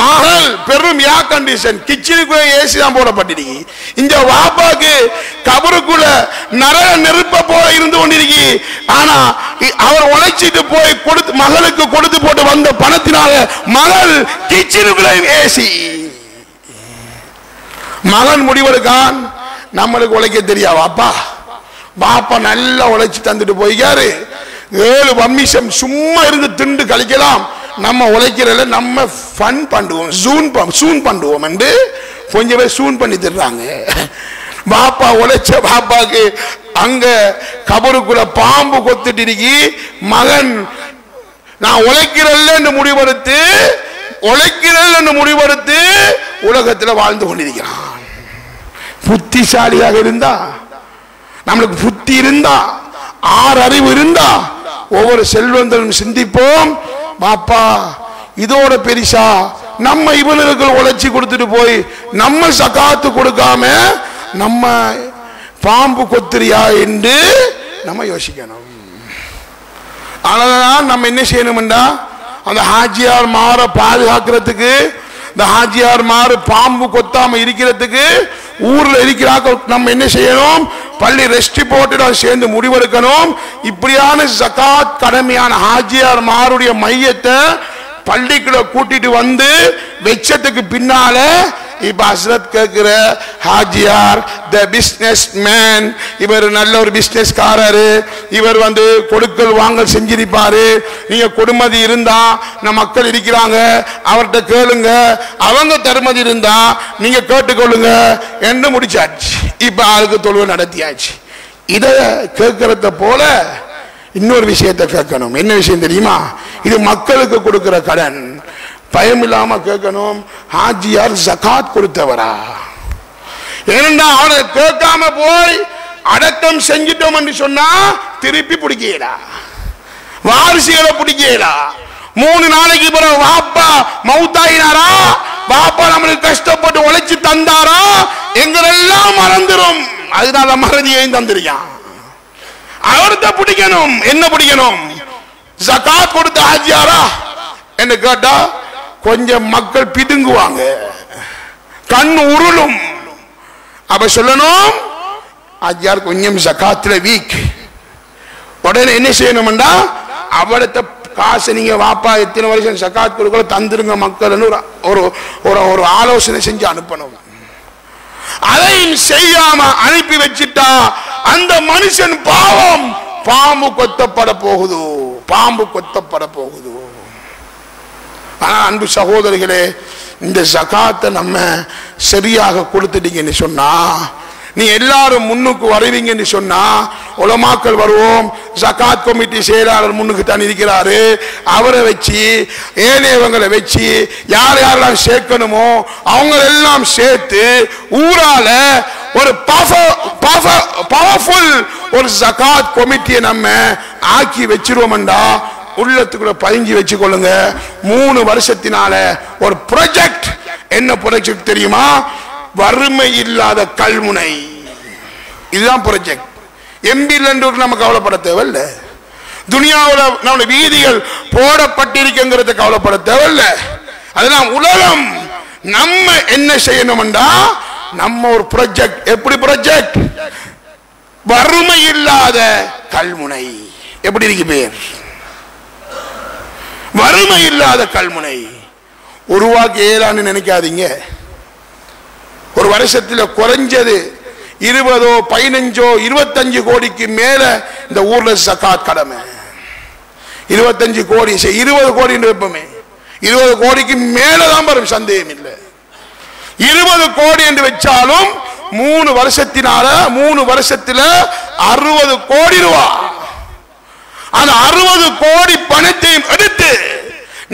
மகள் பெரும் ஏர் கண்டிஷன், கிச்சனுக்குள்ள ஏசி தான் போடப்பட்டிருக்கு. இந்த வாப்பாக்கு கபருக்குள்ள நரக நெருப்ப போல இருந்து கொண்டிருக்கு. ஆனா அவர் உழைச்சிட்டு போய் கொடுத்து மகளுக்கு கொடுத்து போட்டு வந்த பணத்தினால மகள் கிச்சனுக்குள்ள ஏசி. மகன் முடிவெடுக்கான், நம்மளுக்கு உழைக்க தெரியா வாப்பா, பாப்பா நல்லா உழைச்சி தந்துட்டு போய்க்காரு, 7 வம்மிஷம் சும்மா இருந்து திண்டு கழிக்கலாம், நம்ம உழைக்கிறத நம்ம ஃபன் பண்ணுவோம், சூன் பண்ணுவோம் என்று கொஞ்சம் பேர் சூன் பண்ணி தர்றாங்க. பாப்பா உழைச்ச பாப்பாக்கு அங்க கபருக்குள்ள பாம்பு கொத்துட்டு இருக்கி. மகன் நான் உழைக்கிறல்ல முடிவெடுத்து உலகத்தில் வாழ்ந்து கொண்டிருக்கிறான். புத்திசாலியாக இருந்தா, நம்மளுக்கு புத்தி இருந்தா, அறிவு இருந்தா ஒவ்வொரு செல்வந்தரும் சிந்திப்போம், பாப்பா இதோட பெரிசா நம்ம இவனுக்கு உழைச்சி கொடுத்துட்டு போய் நம்ம சகாத்து கொடுக்காம நம்ம பாம்பு கொத்திரியா என்று நம்ம யோசிக்கணும். அதனால நம்ம என்ன செய்யணும்டா, அந்த ஹாஜியார் மாற பாதுகாக்கிறதுக்கு, இந்த ஹாஜியார் மாறு பாம்பு கொத்தாம இருக்கிறதுக்கு ஊர்ல இருக்கிறாங்க. நம்ம என்ன செய்யணும், பள்ளி ரெஸ்ட் போட்டு சேர்ந்து முடிவெடுக்கணும். இப்படியான ஜகாத் கடமையான ஹாஜியார் மாருடைய மையத்தை பள்ளிக்குள்ள கூட்டிட்டு வந்து வெச்சத்துக்கு பின்னால இப்ப ஹஸ்ரத் கேட்கிற ஹாஜியார் த பிசினஸ் மேன், இவர் நல்ல ஒரு பிசினஸ்காரரு, இவர் வந்து கொடுக்கல் வாங்கல் செஞ்சிருப்பாரு, நீங்க கொடுமதி இருந்தா நம்ம மக்கள் இருக்கிறாங்க அவர்கிட்ட கேளுங்க, அவங்க தருமதி இருந்தா நீங்க கேட்டுக்கொள்ளுங்க என்று முடிச்சாச்சு. இப்ப ஆளுக்கு தொழுவை நடத்தியாச்சு. இத கேட்கறத போல இன்னொரு விஷயத்தை கேட்கணும். என்ன விஷயம் தெரியுமா, இது மக்களுக்கு கொடுக்கிற கடன், பயம் இல்லாம கேட்கணும். ஹாஜியார் ஜகாத் கொடுத்தவரா? ஏனென்றா அவனை கேட்காம போய் அடக்கம் செஞ்சிட்டோம் என்று சொன்னா திருப்பி பிடிக்கலா, வாரிசுகளை பிடிக்கலா. 3 நாளைக்கு பிறகு வாப்பா மௌத்தாயினாரா, பாப்பா நம்மளுக்கு கஷ்டப்பட்டு உழைச்சு தந்தாரா, எங்களெல்லாம் மறந்துடும். அதனால மறதியையும் தந்திருக்கான். அவர்கிட்ட பிடிக்கணும். என்ன பிடிக்கணும், ஜகாத் கொடுத்த ஹாஜியாரா என்று கேட்டா கொஞ்சம் மக்கள் பிதுங்குவாங்க, கண் உருளும். அப்ப சொல்லணும், ஹாஜியார் கொஞ்சம் ஜகாத்துல வீக். உடனே என்ன செய்யணும்டா, அவரத்த காசு நீங்க வாப்பா எத்தனை வருஷம் ஜகாத் கொடுக்கல தந்துருங்க மக்கள் ஒரு ஆலோசனை செஞ்சு அனுப்பணும். அதையும் செய்யாம அனுப்பி வச்சிட்டா அந்த மனுஷன் பாவம் பாம்பு கொத்தப்பட போகுது, பாம்பு கொத்தப்பட போகுது. ஆனா அன்பு சகோதரிகளே, இந்த ஜகாத்தை நம்ம சரியாக கொடுத்துட்டீங்கன்னு சொன்னா, நீ எல்லாரும் முன்னுக்கு வருவீங்கன்னு சொன்னா, உலமாக்கள் வருவோம், ஜகாத் கமிட்டி செயலாளர் முன்னுக்கு தான் இருக்கிறாரு, அவரை வச்சு ஏனையவங்களை வச்சு யார் யாரெல்லாம் சேர்க்கணுமோ அவங்க எல்லாம் சேர்த்து ஊரால ஒரு பவர்ஃபுல் ஒரு ஜகாத் கமிட்டியை நம்ம ஆக்கி வச்சிருவோம்டா, உள்ளத்துக்குள்ள பதிஞ்சு வச்சுக்கொள்ளுங்க. 3 வருஷத்தினால ஒரு ப்ராஜெக்ட். என்ன ப்ராஜெக்ட் தெரியுமா, வறுமை இல்லாத கல்முனை. இதுதான் ப்ராஜெக்ட். எம்பி லண்டூர் நம்ம கவலைப்பட தேவையில்லை, துனியாவில் நம்ம வீதிகள் போடப்பட்டிருக்குங்கிறத கவலைப்பட தேவையில்லை. அதெல்லாம் உலகம். நம்ம என்ன செய்யணும்டா, நம்ம ஒரு ப்ராஜெக்ட். எப்படி ப்ராஜெக்ட், வறுமை இல்லாத கல்முனை. எப்படி இருக்கு பேர், வறுமை இல்லாத கல்முனை. உருவாக்க இயலான்னு நினைக்காதீங்க. ஒரு வருஷத்துல குறைஞ்சது 20, 15, 25 கோடிக்கு மேல இந்த ஊர்ல ஜகாத் கடமை. 25 கோடி 20 கோடி வைப்போமே, 20 கோடிக்கு மேலதான் வரும், சந்தேகம் இல்லை. 20 கோடி என்று வச்சாலும் 3 வருஷத்தினால 3 வருஷத்துல 60 கோடி ரூபாய். அந்த 60 கோடி பணத்தையும் எடுத்து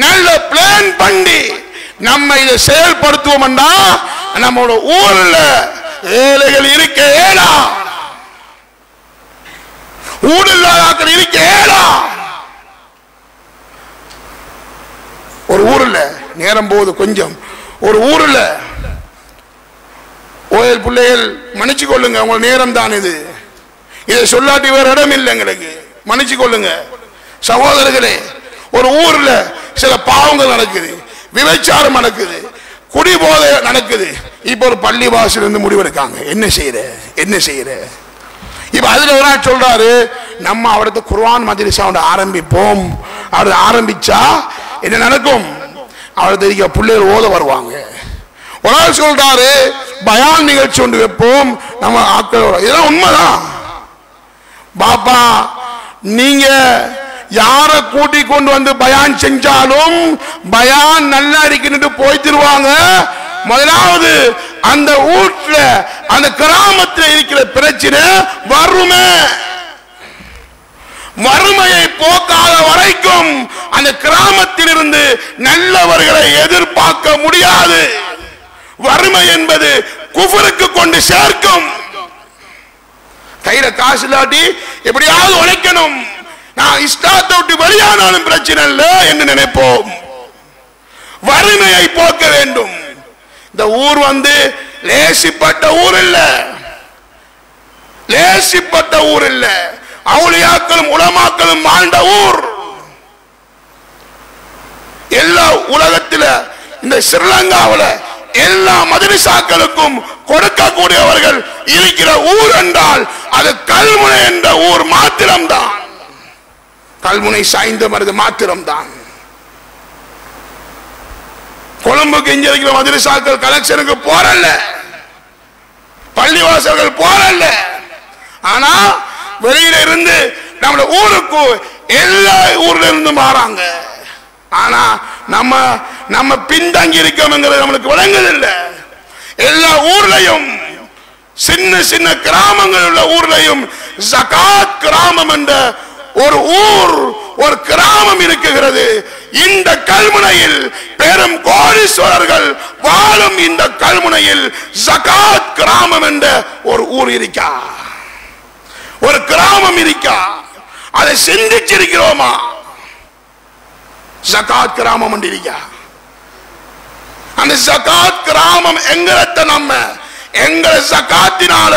நல்ல பிளான் பண்ணி நம்ம இதை செயல்படுத்துவோம்னா நம்மளோட ஊர்ல ஏழைகள் இருக்க ஏழா, ஊரில்லாதாக்கள் இருக்க ஏழா. ஒரு ஊர்ல நேரம் போது கொஞ்சம், ஒரு ஊர்ல ஓயல் பிள்ளைகள் மன்னிச்சு கொள்ளுங்க, உங்க நேரம் தான் இது, இதை சொல்லாட்டி வேற இடம் இல்லை எங்களுக்கு, மன்னிச்சு கொள்ளுங்க சகோதரர்களே. ஒரு ஊர்ல சில பாவங்கள் நடக்குது, விபச்சாரம் நடக்குது, குடிபோதை நடக்குது. இப்ப ஒரு பள்ளி வாசல் இருந்து முடிவெடுக்காங்க, என்ன செய்யற என்ன செய்யற. இப்ப அதுல ஒரு நாள் சொல்றாரு, நம்ம அவரது குர்ஆன் மஜ்லிஸ் ஆரம்பிப்போம். அவர் ஆரம்பிச்சா என்ன நடக்கும், அவரது பிள்ளைகள் ஓத வருவாங்க. ஒரு நாள் சொல்றாரு, பயான் நிகழ்ச்சி ஒன்று வைப்போம் நம்ம ஆக்களோட. இதெல்லாம் உண்மைதான் பாப்பா. நீங்க யார கூட்டி கொண்டு வந்து பயான் செஞ்சாலும் பயான் நல்லா இருக்குன்னு போய்த்திருவாங்க. முதலாவது அந்த ஊர்ல அந்த கிராமத்தில் இருக்கிற பிரச்சனை வறுமை. வறுமையை போக்காத வரைக்கும் அந்த கிராமத்தில் இருந்து நல்லவர்களை எதிர்பார்க்க முடியாது. வறுமை என்பது குஃபருக்கு கொண்டு சேர்க்கும். கையில காசு இல்லாட்டி எப்படியாவது உழைக்கணும், நான் இஸ்லாத்தை விட்டு வெளியானாலும் பிரச்சனை இல்லை என்று நினைப்போம். வறுமையை போக்க வேண்டும். இந்த ஊர் லேசிப்பட்ட ஊர் இல்ல, லேசிப்பட்ட ஊர் இல்ல. அவுலியாக்களும் உலமாக்களும் வாழ்ந்த ஊர். எல்லா உலகத்தில் இந்த ஸ்ரீலங்காவில் எல்லா மதரசாக்களுக்கும் கொடுக்கக்கூடியவர்கள் இருக்கிற ஊர் என்றால் அது கல்முனை என்ற ஊர் மாத்திரம்தான். கல்முனை சாய்ந்த மருது மாத்திரம்தான். கொழும்புக்கு இங்க இருக்கிற மதரசாக்கள் கலெக்ஷனுக்கு போறல்ல, பள்ளிவாசல்கள் போறல்ல. ஆனா வெளியில இருந்து நம்ம ஊருக்கு எல்லா ஊர்ல இருந்து மாறாங்க. ஆனா நம்ம பின்தங்கி இருக்கோம்ங்கிறது நம்மளுக்கு விளங்குதில்லை. எல்லா ஊர்லயும் சின்ன சின்ன கிராமங்கள் உள்ள ஊர்லயும் ஜகாத் கிராமம் என்ற ஒரு ஊர், ஒரு கிராமம் இருக்குகிறது. இந்த கல்முனையில் பெரும் கோடீஸ்வரர்கள் வாழும் இந்த கல்முனையில் ஜகாத் கிராமம் என்ற ஒரு ஊர் இருக்கா, ஒரு கிராமம் இருக்கா? அதை சிந்திச்சிருக்கிறோமா? ஜகாத் கிராமம் இருக்கா? அந்த ஜகாத் கிராமம் எங்கத்த நம்ம எங்களை ஜகாத்தினால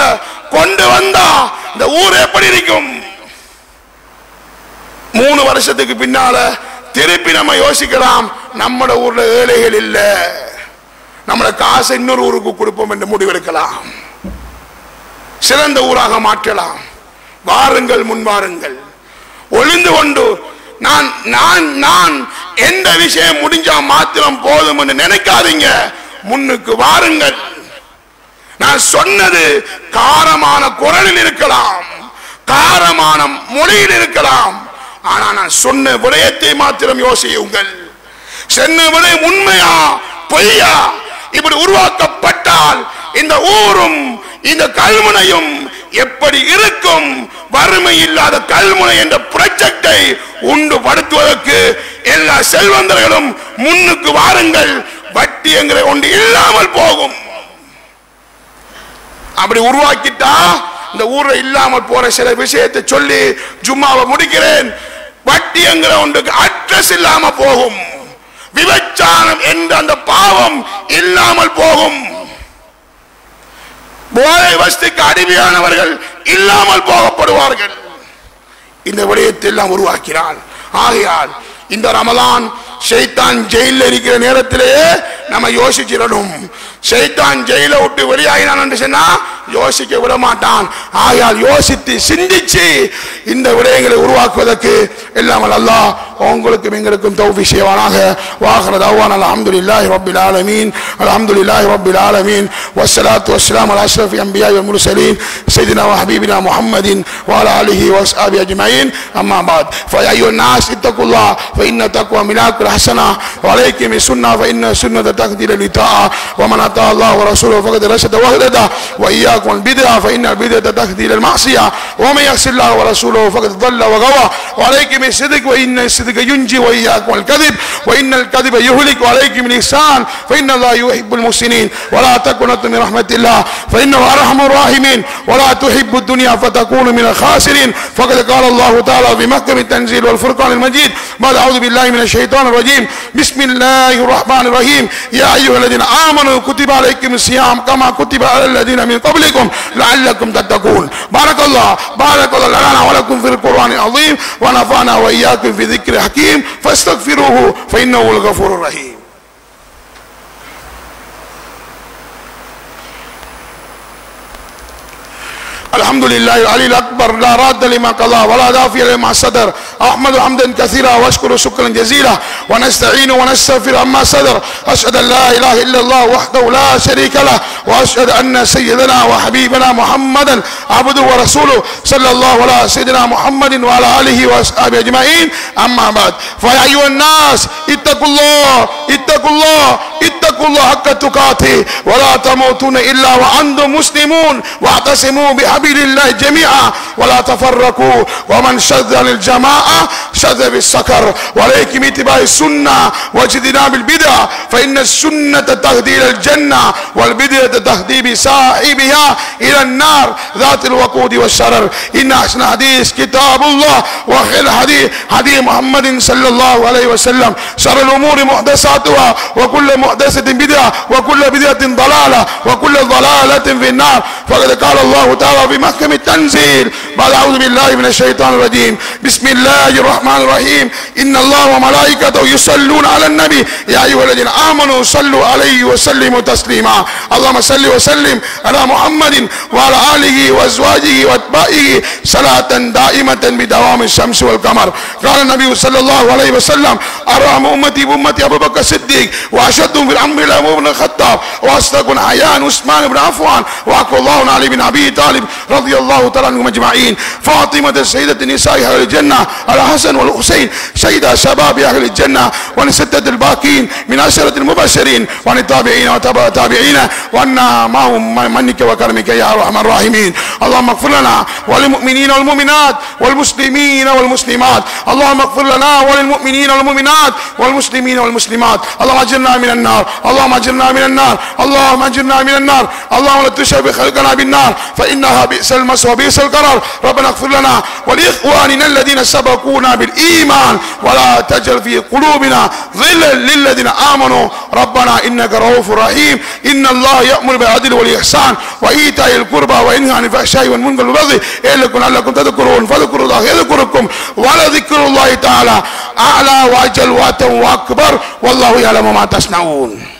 கொண்டு வந்தா இந்த ஊர் எப்படி இருக்கும்? 3 வருஷத்துக்கு பின்னால திருப்பி நம்ம யோசிக்கலாம், நம்மட ஊர்ல ஏழைகள் இல்ல, நம்மள காசை இன்னொரு ஊருக்கு கொடுப்போம் என்று முடிவெடுக்கலாம். சிறந்த ஊராக மாற்றலாம். வாருங்கள், முன் வாருங்கள். ஒளிந்து கொண்டு நான் நான் நான் எந்த விஷயம் முடிஞ்சா மாத்திரம் போதும் என்று நினைக்காதீங்க. முன்னுக்கு வாருங்கள். நான் சொன்னது காரமான குரலில் இருக்கலாம், காரமான மொழியில் இருக்கலாம். ஆனா நான் சொன்ன விடயத்தை மாத்திரம் யோசியுங்கள். சொன்ன விடயம் உண்மையா பொய்யா? இப்படி உருவாக்கப்பட்டால் இந்த ஊரும் இந்த கல்முனையும் எப்படி இருக்கும்? வறுமை இல்லாத கல்முனை என்ற ப்ராஜெக்டை உண்டுபடுத்துவதற்கு எல்லா செல்வந்தர்களும் முன்னுக்கு வாருங்கள். வட்டி என்கிற ஒன்று இல்லாமல் போகும். அப்படி உருவாக்கிட்டா இந்த ஊர்ல இல்லாமல் போற சில விஷயத்தை சொல்லி ஜும்மாவை முடிக்கிறேன். வட்டி என்கிற ஒன்றுக்கு அட்ரஸ் இல்லாம போகும். விபச்சாரம் என்ற அந்த பாவம் இல்லாமல் போகும். போதை வஸ்துக்கு அடிமையானவர்கள் இல்லாமல் போகப்படுவார்கள். இந்த விடயத்தை எல்லாம் உருவாக்கினான். ஆகையால் இந்த ரமலான் ஷைத்தான் ஜெயில இருக்கிற நேரத்திலேயே நம்ம யோசிச்சிடணும். ஷைத்தான் ஜெயில விட்டு வெளியாகினான் என்று சொன்னா யோசிக்க விட மாட்டான். ஆகையால் யோசித்து சிந்திச்சு இந்த விடயங்களை உருவாக்குவதற்கு எல்லாம் அல்லாஹ் உங்களுக்கும் எங்களுக்கும் தௌஃபீக் செய்வானாக. வாஹிர தஅவானா அல்ஹம்துலில்லாஹி ரப்பில் ஆலமீன். அல்ஹம்துலில்லாஹி ரப்பில் ஆலமீன். வஸ்ஸலாத்து வஸ்ஸலாமு அலா அஷ்ரஃபில் அன்பியா வல் முர்சலீன் சய்யிதினா வ ஹபீபினா முஹம்மதின் வ அலா ஆலிஹி வ அஸ்ஹாபிஹி அஜ்மஈன். அம்மா பஅத். ஃபயா அய்யுன் நாஸ் இத்தகுல்லாஹ் ஃப இன்ன தக்வா மினாக்குல் ஹஸனா வ அலைக்கும் பிஸ்ஸுன்னah ஃப இன்ன சுன்னத தஹ்தீல் லிதாஅ வ மன் அத்தா அல்லாஹ் வ ரசூலஹு ஃபகத் ரஷத வ ஹதத வ இய்யா وإياكم البدعة فإن البدعة تهدي إلى المعصية ومن يعص الله ورسوله فقد ضل وغوى وعليكم بالصدق وإن الصدق ينجي وإياكم الكذب وإن الكذب يهلك وعليكم الإحسان فإن الله يحب المحسنين ولا تقنطوا من رحمة الله فإنه أرحم الراحمين ولا تحب الدنيا فتكونوا من الخاسرين فقد قال الله تعالى في محكم التنزيل والفرقان المجيد بعد أعوذ بالله من الشيطان الرجيم بسم الله الرحمن الرحيم يا أيها الذين آمنوا كتب عليكم الصيام كما كتب على الذين من قبلكم لعلكم تتقون بارك الله لنا ولكم في القرآن العظيم ونفعنا وإياكم في ذكر الحكيم فاستغفروه فإنه الغفور الرحيم الحمد لله العلي الأكبر لا راد لما قضى ولا دافع لما صدر أحمد حمدا كثيرا واشكر شكرا جزيلا ونستعين ونستغفر عما صدر أشهد أن لا إله إلا الله وحده لا شريك له وأشهد أن سيدنا وحبيبنا محمدا عبده ورسوله صلى الله على سيدنا محمد وعلى آله وأصحابه أجمعين أما بعد فيا أيها الناس اتقوا الله حق تقاته ولا تموتون إلا وأنتم مسلمون واعتصموا بحبل الله جميعا ولا تفرقوا ومن شذ عن الجماعة شذ بالسكر وعليكم اتباع السنة واجتناب البدع فإن السنة تهدي إلى الجنة والبدعة تهدي بصاحبها إلى النار ذات الوقود والشرر إن أحسن حديث كتاب الله وخير الحديث حديث محمد صلى الله عليه وسلم شر الأمور محدثاتها وكل محدثة بدعة وكل بدعة ضلالة وكل ضلالة في النار فقد قال الله تعالى في محكم التنزيل بعد أعوذ بالله من الشيطان الرجيم بسم الله الرحمن الرحيم إن الله وملائكته يصلون على النبي يا أيها الذين آمنوا صلوا عليه وسلموا تسليما اللهم صل وسلم على محمد وعلى آله وأزواجه وأتباعه صلاة دائمة بدوام الشمس والقمر قال النبي صلى الله عليه وسلم أرحم أمتي بأمتي أبو بكر الصديق وأشدهم في الأمر عمر بن الخطاب وأصدق حيان عثمان بن عفان وأقوى الله علي بن أبي طالب رضي الله تعالى عنهم أجمعين فاطمة سيدة نساء أهل الجنة الحسن والحسين سيدة شباب أهل الجنة ولستة الباقين من عشرة المبشرين وعن التابعين وتبع التابعين وأنا معهم منك وكرمك يا أرحم الراحمين اللهم اغفر لنا وللمؤمنين والمؤمنات والمسلمين والمسلمات اللهم اغفر لنا وللمؤمنين والمؤمنات والمسلمين والمسلمات اللهم أجرنا من النار اللهم أجرنا من النار اللهم أجرنا من النار اللهم لا تشبه خلقنا بالنار فإنها بئس المصير وبئس القرار ربنا اغفر لنا ولإخواننا الذين سبقونا بالإيمان ولا تجعل في قلوبنا غلا للذين آمنوا ربنا إنك رؤوف رحيم إن الله يأمر بالعدل والإحسان وإيتاء القربى وينهى عن الفحشاء والمنكر والبغي يعظكم لعلكم تذكرون فاذكروا الله يذكركم ولذكر الله تعالى أعلى وأجل وأتم وأكبر والله يعلم ما تصنعون